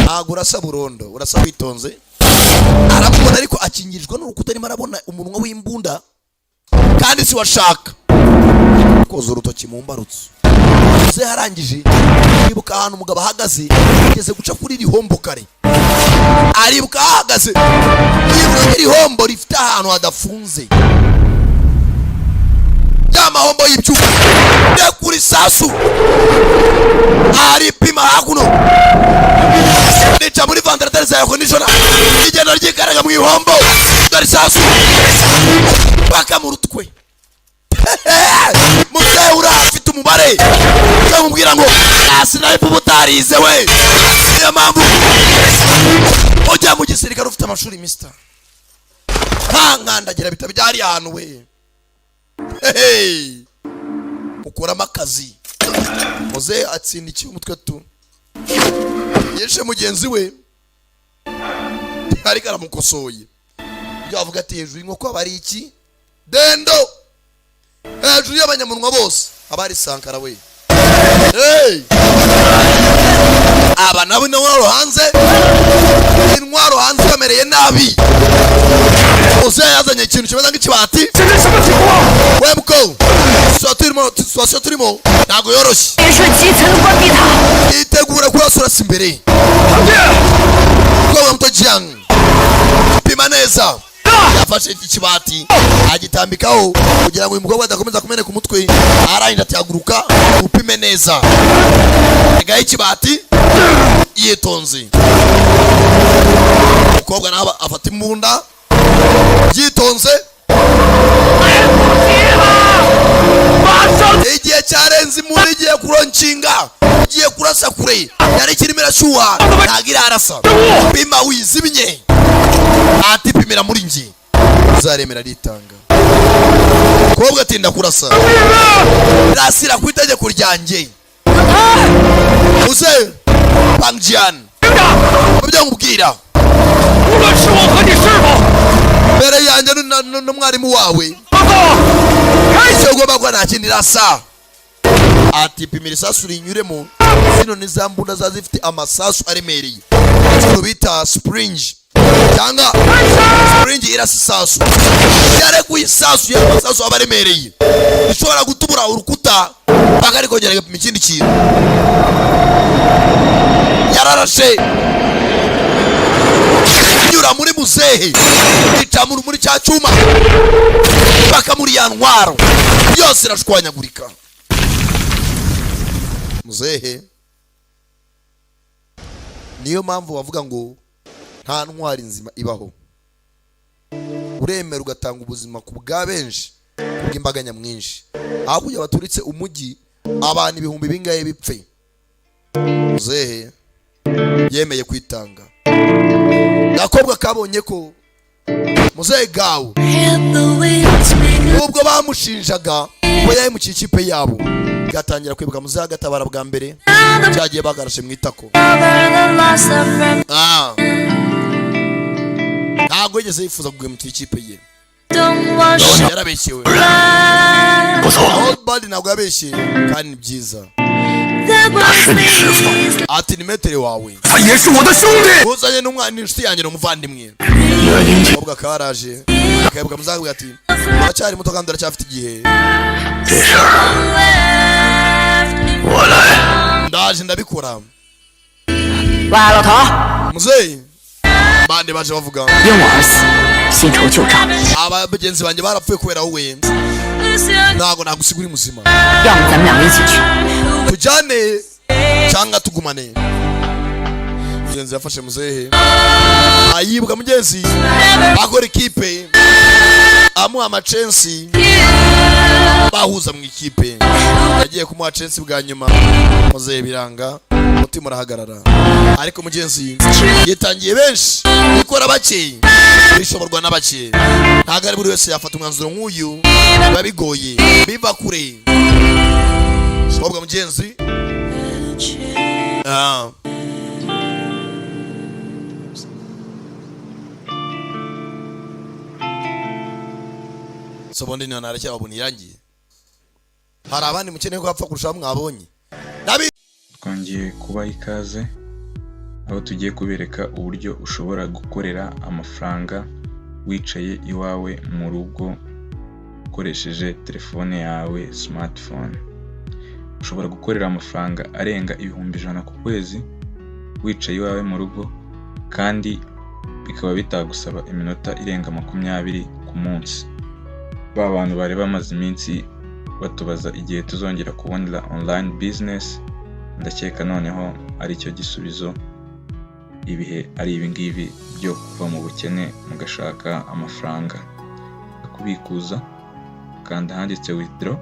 agurasa burondo urasa witonze arabona ariko akingirijwe n'urukuta arimo arabona umunwa w'imbunda kandi si washaka koza urutoki mu mbarutso ze harangije yibuka ahantu umugabo ahagaze yigeze guca kuri rihombo kare aribuka ahagaze yibuka rihombo rifite ahantu hadafunze mahombo y'ibyuma ne kuri sasu ari pima hakuno necha muri vandrateri za conditioner igenda ryikaraga mu ihombo dari sasu baka mu rutwe muze urafite umubare cyamubwira ngo sniper butarize we niyo mpamvu ujya mu gisirikare ufite amashuri mister nkandagira bitaba byari ahantu we hey ukora makazi muze atsindikiye umutwe tu yeshe mugenzi we ari karamukosoye byo avuga ati hejuru inkoko abari iki dendo hejuru y'abanyamunwa bose abari sankara we hey aba nabo n'waro hanze intwaro hanze kamereye nabi uze yazanye ikintu kimeze nk'ikibati webko situation turimo ntago yoroshye itegura kurasura imbere kwa mto Jiang pima neza yafashe ikibati agitambikaho kugira ngo uyu mukobwa adakomeza kumeneka umutwe arayinda ataguruka upime neza agaye ikibati yitonze. Umukobwa nawe afata imbunda yitonze. Igihe cyarenze imbunda igiye kuronshinga, igiye kurasa kure, yari kirimo irashuha ntabwo irarasa. Pima wizibinye ati pimira muri nge uzaremera ritanga. Umukobwa atinda kurasa, rasira ku itegeko ryanjye uze Pangjian mubyo nkubwira mbere yanjye n'umwarimu wawe icyo ugomba kuba nta kindi rasa. Ati pimira isasu rinyuremo, zino ni za mbunda za zifite amasasu aremereye, icyo bita springe cyangwa springe irasa isasu. Yare ku isasu y'amasasu abaremereye ishobora gutubura urukuta paka ariko kongera gapima ikindi kintu. Yararashe nyura muri muzehe ica muri cya cyuma paka muri ya ntwaro yose irashwanyagurika. Muzehe niyo mpamvu bavuga ngo nta ntwari nzima ibaho. Uremera ugatanga ubuzima ku bwa benshi kubw'imbaga nyamwinshi, aho kujya baturitse umujyi abantu ibihumbi bingahe bipfe. Muzehe yemeye kwitanga. Gakobwa kabonye ko muzehe gawe ubwo bamushinjaga ko yahemukiye ikipe yabo, gatangira kwibuka muzehe agatabara bwa mbere cyagiye bagarashe mu itako. Ntabwo yigeze yifuza guhemukira ikipe ye, yarabeshyewe. Old Bad ntabwo yabeshye kandi ni byiza. Ati ni metere wawe uzanye n'umwana inshuti yanjye n'umuvandimwe. Umukobwa karaje akayibuka muzaga ati uracyari muto kandi uracyafite igihe. Ndaje ndabikora. Muzehe bande baje bavuga aba bagenzi banjye barapfuye kubera wowe, ntago nagusigura muzima. Tujyane cyangwa tugumane. Mugenzi yafashe muzehe ayibuka mugenzi bakora ikipe amuha amacensi bahuza mu ikipe. Yagiye kumuha censi bwa nyuma muzehe biranga, umutima urahagarara. Ariko mugenzi yitangiye benshi ikora bake bishoborwa na bake. Ntabwo ari buri wese yafata umwanzuro nk'uyu, biba bigoye biva kure. Sobwa mugenzi sobondi ni naracyaba babuni irangiye. Hari abandi mukeneye ko bapfa kurusha mwabonye. Twongeye kubaha ikaze aho tugiye kubereka uburyo ushobora gukorera amafaranga wicaye iwawe mu rugo ukoresheje telefone yawe smartphone. Ushobora gukorera amafaranga arenga 100,000 ku kwezi wicaye iwawe mu rugo, kandi bikaba bitagusaba iminota irenga 20 ku munsi. Ba bantu bari bamaze iminsi batubaza igihe tuzongera kubonera online business, ndakeka noneho ari cyo gisubizo. Ibihe ari ibingibi byo kuva mu bukene mugashaka amafaranga. Kubikuza kanda handitse withdraw,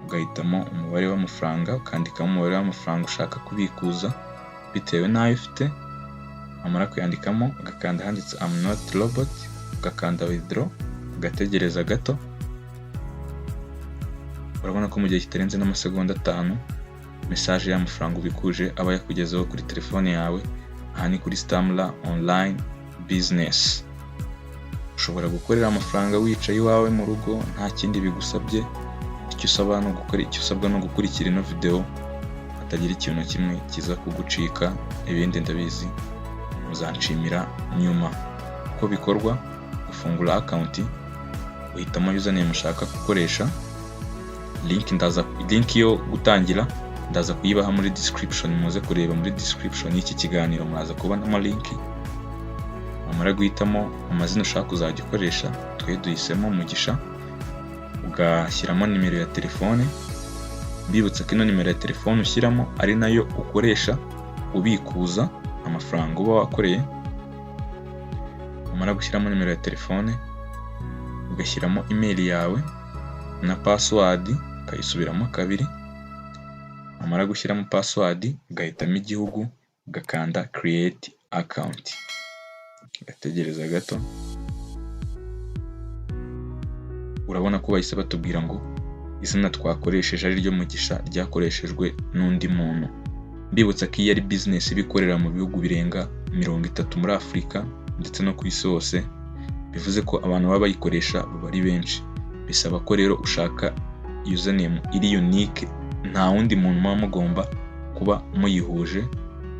ugahitamo umubare w'amafaranga, ukandikamo umubare w'amafaranga ushaka kubikuza bitewe n'ayo ufite. Amara kuyandikamo ugakanda handitse I'm not robot, ugakanda withdraw, ugategereza gato. Urabona ko mu gihe kitarenze n'amasegonda 5 message y'amafaranga ubikuje aba yakugezeho kuri telefone yawe. Aha ni kuri Stamla online business. Ushobora gukorera amafaranga wicaye iwawe mu rugo nta kindi bigusabye. Icyo usabwa no gukurikira ino video, hatagira ikintu kimwe kiza kugucika. Ibindi ndabizi muzanshimira nyuma. Uko bikorwa: ufungura account, uhitamo username ushaka gukoresha. Link yo gutangira ndaza kuyibaha muri description, muze kureba muri description y'iki kiganiro muraza kubonamo link. Amara guhitamo amazina ushaka kuzajya ukoresha, twe duhisemo Mugisha, ugashyiramo nimero ya telefone Mbibutsa ko ino nimero ya telefone ushyiramo ari nayo ukoresha ubikuza amafaranga uba wakoreye. Umara gushyiramo nimero ya telefone ugashyiramo email yawe na password ukayisubiramo kabiri. Umara gushyiramo password ugahitamo igihugu ugakanda create account. Ugategereza gato. Urabona ko bahise batubwira ngo izina twakoresheje ari ryo Mugisha ryakoreshejwe n'undi muntu. Mbibutsa ko iyi ari business ibikorera mu bihugu birenga 30 muri Afurika ndetse no ku isi hose. Bivuze ko abantu baba bayikoresha baba ari benshi. Bisaba ko rero ushaka username iri unique, nta wundi muntu muba mugomba kuba muyihuje,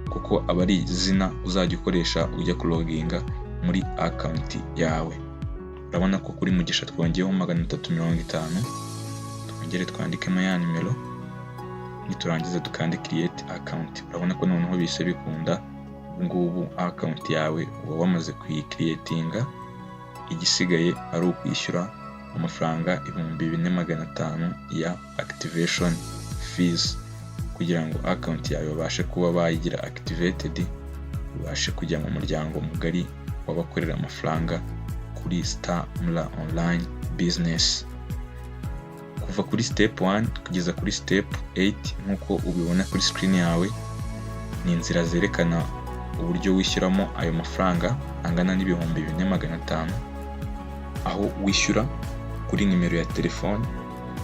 kuko aba ari izina uzajya ukoresha ujya kuloginga muri account yawe. Urabona ko kuri Mugisha twongeyeho 350. Twongere twandikemo ya nimero, niturangiza dukande create account. Urabona ko noneho bise bikunda. Ngubu account yawe uba wamaze kuyicreatinga. Igisigaye ari ukwishyura amafaranga 2500 ya activation fees kugira ngo account yawe babashe kuba bayigira activated, ubashe kujya mu muryango mugari w'abakorera amafaranga kuri Star Mula Online Business. Kuva kuri step 1 kugeza kuri step 8 nkuko ubibona kuri screen yawe, ni inzira zerekana uburyo wishyuramo ayo mafaranga angana n'ibihumbi 2500, aho wishyura kuri nimero ya telefone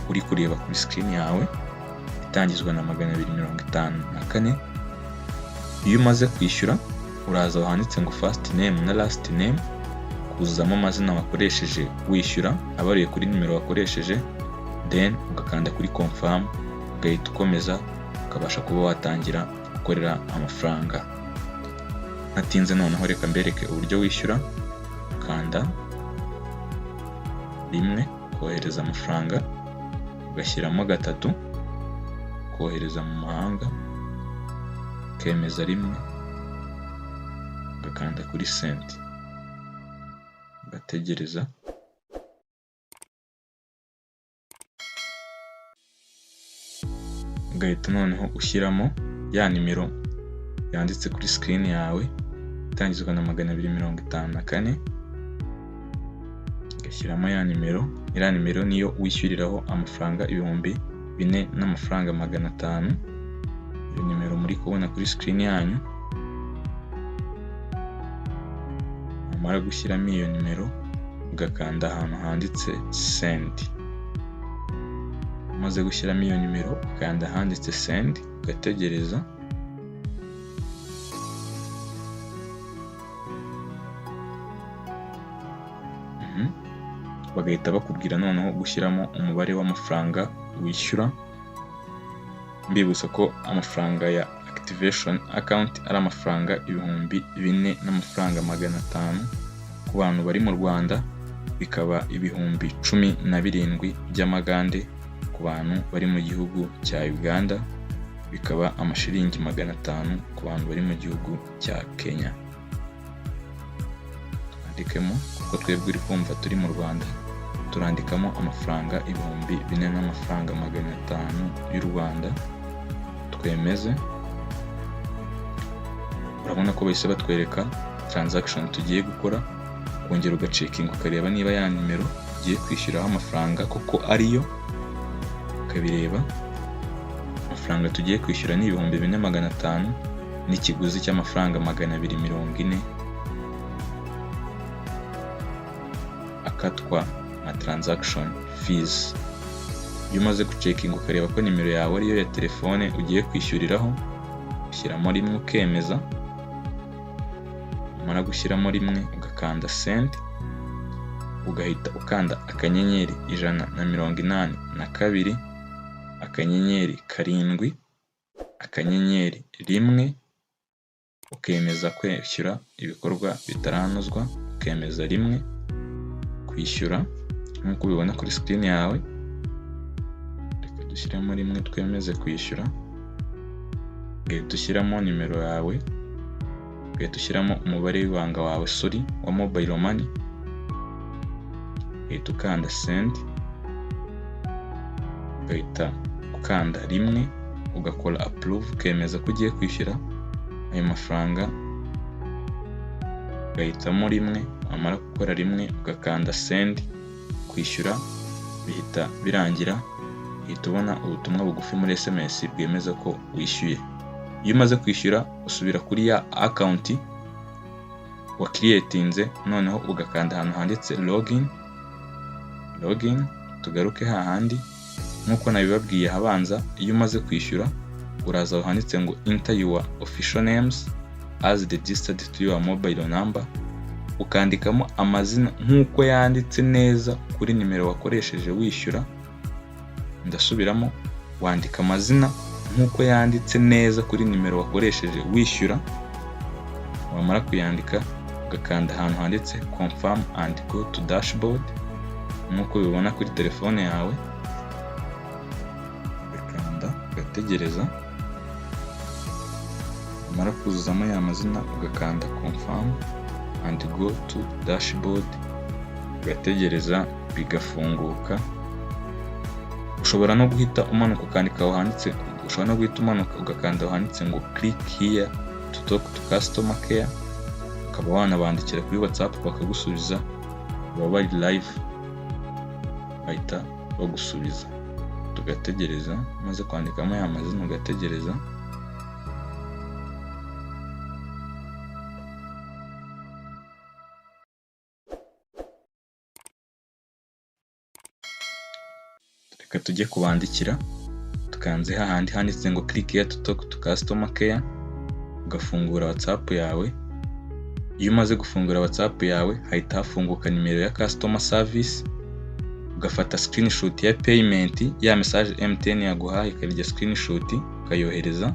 uri kureba kuri screen yawe itangizwa na 254. Iyo umaze kwishyura uraza ahanditse ngo first name na last name, kuzamo amazina wakoresheje wishyura abariye kuri nimero wakoresheje, then ugakanda kuri confirm, ugahita ukomeza ukabasha kuba watangira gukorera amafaranga. Natinze noneho reka mbereke uburyo wishyura. Kanda 1 kohereza amafaranga, ugashyiramo 3 kohereza mu mahanga, ukemeza 1, ugakanda kuri send, ugategereza. Ugahita noneho ushyiramo ya nimero yanditse kuri screen yawe itangizwa na 254. Ugashyiramo ya nimero. Iriya nimero niyo wishyuriraho amafaranga 4000 n'amafaranga 500. Iyo nimero muri kubona kuri screen yanyu. Umara gushyiramo iyo nimero ugakanda ahantu handitse send. Umaze gushyiramo iyo nimero ukanda handitse send, ugategereza. Bagahita bakubwira noneho gushyiramo umubare w'amafaranga wishyura. Mbibutsa ko amafaranga ya activation account ari amafaranga 4000 n'amafaranga 500 ku bantu bari mu Rwanda, bikaba 10017 by'amagande ku bantu bari mu gihugu cya Uganda, bikaba amashiringi 500 ku bantu bari mu gihugu cya Kenya. Twandikemo kuko twebwe uri kumva turi mu Rwanda, turandikamo amafaranga 4000 n'amafaranga 500 y'u Rwanda, twemeze. Urabona ko bahise batwereka transaction tugiye gukora. Kongera ugacekinga ukareba niba ya nimero ugiye kwishyuraho amafaranga koko ariyo, ukabireba. Amafaranga tugiye kwishyura ni 2500 n'ikiguzi cy'amafaranga 240 akatwa na transaction fees. Iyo umaze gucekinga ukareba ko nimero yawe ariyo ya telefone ugiye kwishyuriraho, ushyiramo 1 ukemeza. Umara gushyiramo 1 ugakanda send, ugahita ukanda akanyenyeri 182 akanyenyeri 7 akanyenyeri 1, ukemeza kwishyura ibikorwa bitaranozwa, ukemeza 1 kwishyura nk'uko ubibona kuri screen yawe. Reka dushyiramo 1 twemeze kwishyura. Ugahita ushyiramo nimero yawe, ugahita ushyiramo umubare w'ibanga wawe wa mobile money, ugahita ukanda send, ugahita ukanda rimwe ugakora approve ukemeza ko ugiye kwishyura ayo mafaranga, ugahitamo rimwe, wamara gukora rimwe ugakanda send kwishyura, bihita birangira, uhita ubona ubutumwa bugufi muri SMS bwemeza ko wishyuye. Iyo umaze kwishyura usubira kuri ya account wa creatinze, noneho ugakanda ahantu handitse login, tugaruke hahandi nkuko nabibabwiye habanza. Iyo umaze kwishyura uraza handitse ngo enter your official names as registered to your mobile number, ukandikamo amazina nkuko yanditse neza kuri nimero wakoresheje wishyura. Ndasubiramo, wandika amazina nkuko yanditse neza kuri nimero wakoresheje wishyura, wamara kuyandika ugakanda ahantu handitse confirm and go to dashboard nkuko bibona kuri telefone yawe, ugakanda ugategereza, wamara kuzuzamo ya mazina ugakanda confirm and go to dashboard, ugategereza bigafunguka. Ushobora no guhita umanuka ukandika aho handitse, ushobora no guhita umanuka ugakanda aho handitse ngo click here to talk to customer care, ukaba wanabandikira kuri WhatsApp bakagusubiza, baba bari live bahita bagusubiza. Tugategereza, maze kwandikamo ya mazina ugategereza. Reka tujye kubandikira, tukanze hahandi handitse ngo click here to talk to customer care, ugafungura WhatsApp yawe. Iyo umaze gufungura WhatsApp yawe hahita hafunguka nimero ya customer service, ugafata screenshot ya payment ya message MTN yaguhaye, ikarya screenshot ukayohereza,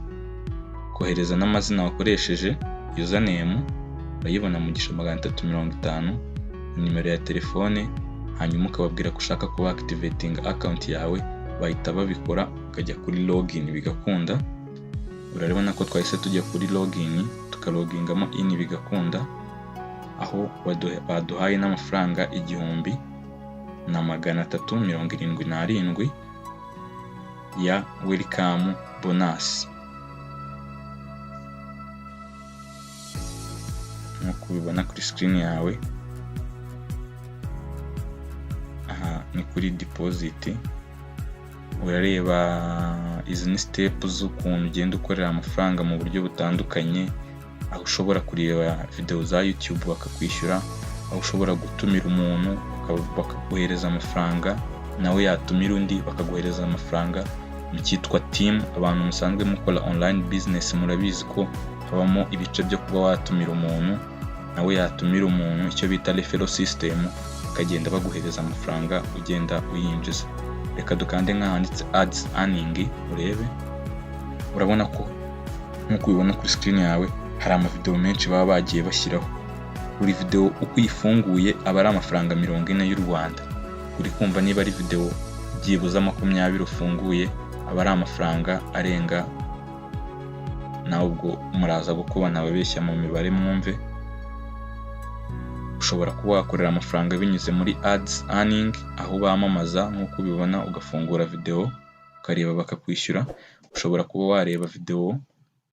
kohereza n'amazina wakoresheje, username urayibona Mugisha 350, nimero ya telefone, hanyuma ukababwira ko ushaka kuba activating account yawe, bahita babikora, ukajya kuri login bigakunda. Uraribona ko twahise tujya kuri login, tukalogingamo in bigakunda, aho baduhaye n'amafaranga 1377 ya welcome bonus. Nkuko ubibona kuri screen yawe, aha ni kuri deposit. Urareba izi ni step z'ukuntu ugenda ukorera amafaranga mu buryo butandukanye, aho ushobora kureba video za YouTube bakakwishyura, aho ushobora gutumira umuntu bakaguhereza amafaranga, nawe yatumira undi bakaguhereza amafaranga. Mu cyitwa team, abantu musanzwe mukora online business murabizi ko habamo ibice byo kuba watumira umuntu nawe yatumira umuntu, icyo bita referral system, ukagenda baguhereza amafaranga ugenda uyinjiza. Reka dukande nk'ahanditse ads earning urebe. Urabona ko nkuko ubibona kuri screen yawe hari amavideo menshi baba bagiye bashyiraho. Buri video uko ifunguye aba ari amafaranga 40 y'u Rwanda. Uri kumva niba ari video byibuza 20 ufunguye aba ari amafaranga arenga, nawe ubwo muraza gukubana ababeshya mu mibare mwumve. Ushobora kuba wakorera amafaranga binyuze muri ads earning, aho bamamaza nkuko ubibona, ugafungura video ukareba bakakwishyura. Ushobora kuba wareba video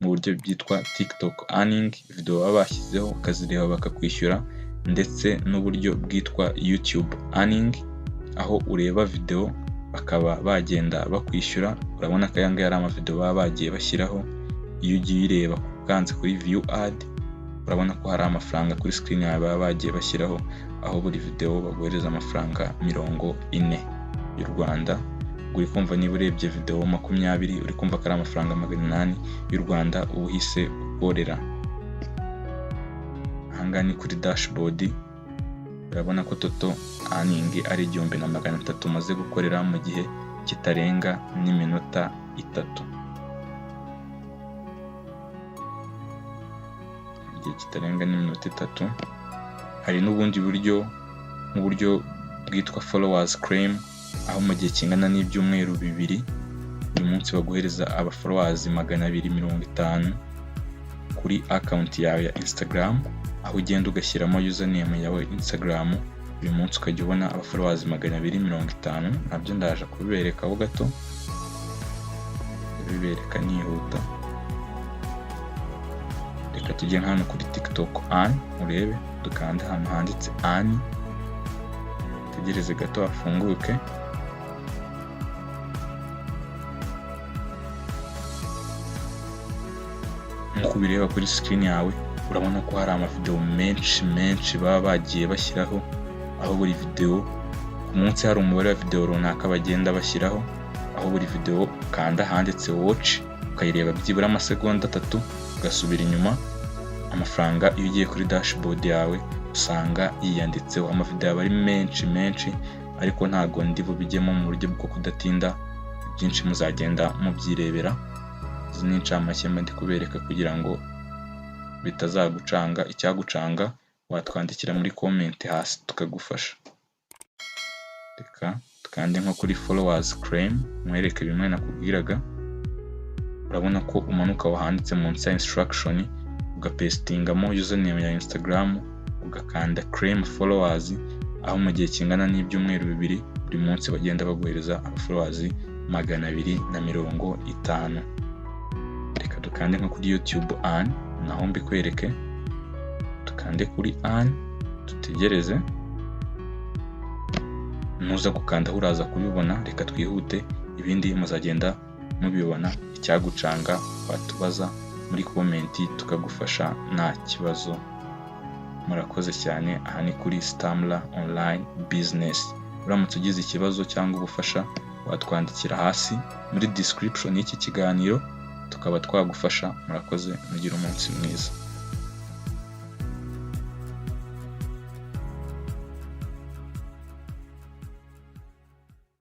mu buryo byitwa TikTok earning, video baba bashyizeho ukazireba bakakwishyura, ndetse n'uburyo bwitwa YouTube earning, aho ureba video bakaba bagenda bakwishyura. Urabona ko aya ngaya ari amavideo baba bagiye bashyiraho. Iyo ugiye ureba ukanze kuri view ad, urabona ko hari amafaranga kuri screen yawe baba bagiye bashyiraho, aho buri video baguhereza amafaranga 40 y'u Rwanda. Uri kumva niba urebye video 20 uri kumva ko ari amafaranga 800 y'u Rwanda uhise ukorera. Ahanga ni kuri dashboard, urabona ko total earning ari 1300 umaze gukorera mu gihe kitarenga n'iminota 3. Igihe kitarenga n'iminota 3. Hari n'ubundi buryo, nk'uburyo bwitwa followers claim, aho mu gihe kingana n'ibyumweru 2 buri munsi baguhereza aba followers 250 kuri account yawe ya Instagram, aho ugenda ugashyiramo username yawe Instagram, buri munsi ukajya ubona aba followers 250. Nabyo ndaje kubibereka ho gato. bibereka nihuta. Reka tujye hano kuri TikTok Anne urebe, dukanda hano handitse Anne, tegereze gato afunguke. Nkuko ubireba kuri screen yawe urabona ko hari amavideo menshi baba bagiye bashyiraho, aho buri video ku munsi hari umubare wa video runaka bagenda bashyiraho, aho buri video ukanda handitse watch ukayireba byibura amasegonda 3 ugasubira inyuma. Amafaranga iyo ugiye kuri dashboard yawe usanga yiyanditseho amavideo aba ari menshi, ariko ntago ndi bubijyemo mu buryo bwo kudatinda, byinshi muzagenda mubyirebera. Izi ni incamake ndi kubereka kugira ngo bitazagucanga. Icyagucanga watwandikira muri comment hasi tukagufasha. Reka tukande nko kuri followers claim mwereke bimwe nakubwiraga. Urabona ko umanuka wahanditse munsi ya instruction ugapestingamo username ya Instagram, ugakanda claim followers, aho mu gihe kingana n'ibyumweru 2 buri munsi bagenda baguhereza followers 250. Reka dukande nko kuri YouTube Anne, naho mbikwereke. Dukande kuri Anne tutegereze, nuza gukanda uraza kubibona. Reka twihute, ibindi muzagenda mubibona. Icyagucanga watubaza muri comment tukagufasha nta kibazo. Murakoze cyane. Aha ni kuri Stamla Online Business. Uramutse ugize ikibazo cyangwa ubufasha watwandikira hasi muri description y'iki kiganiro tukaba twagufasha. Murakoze, mugire umunsi mwiza.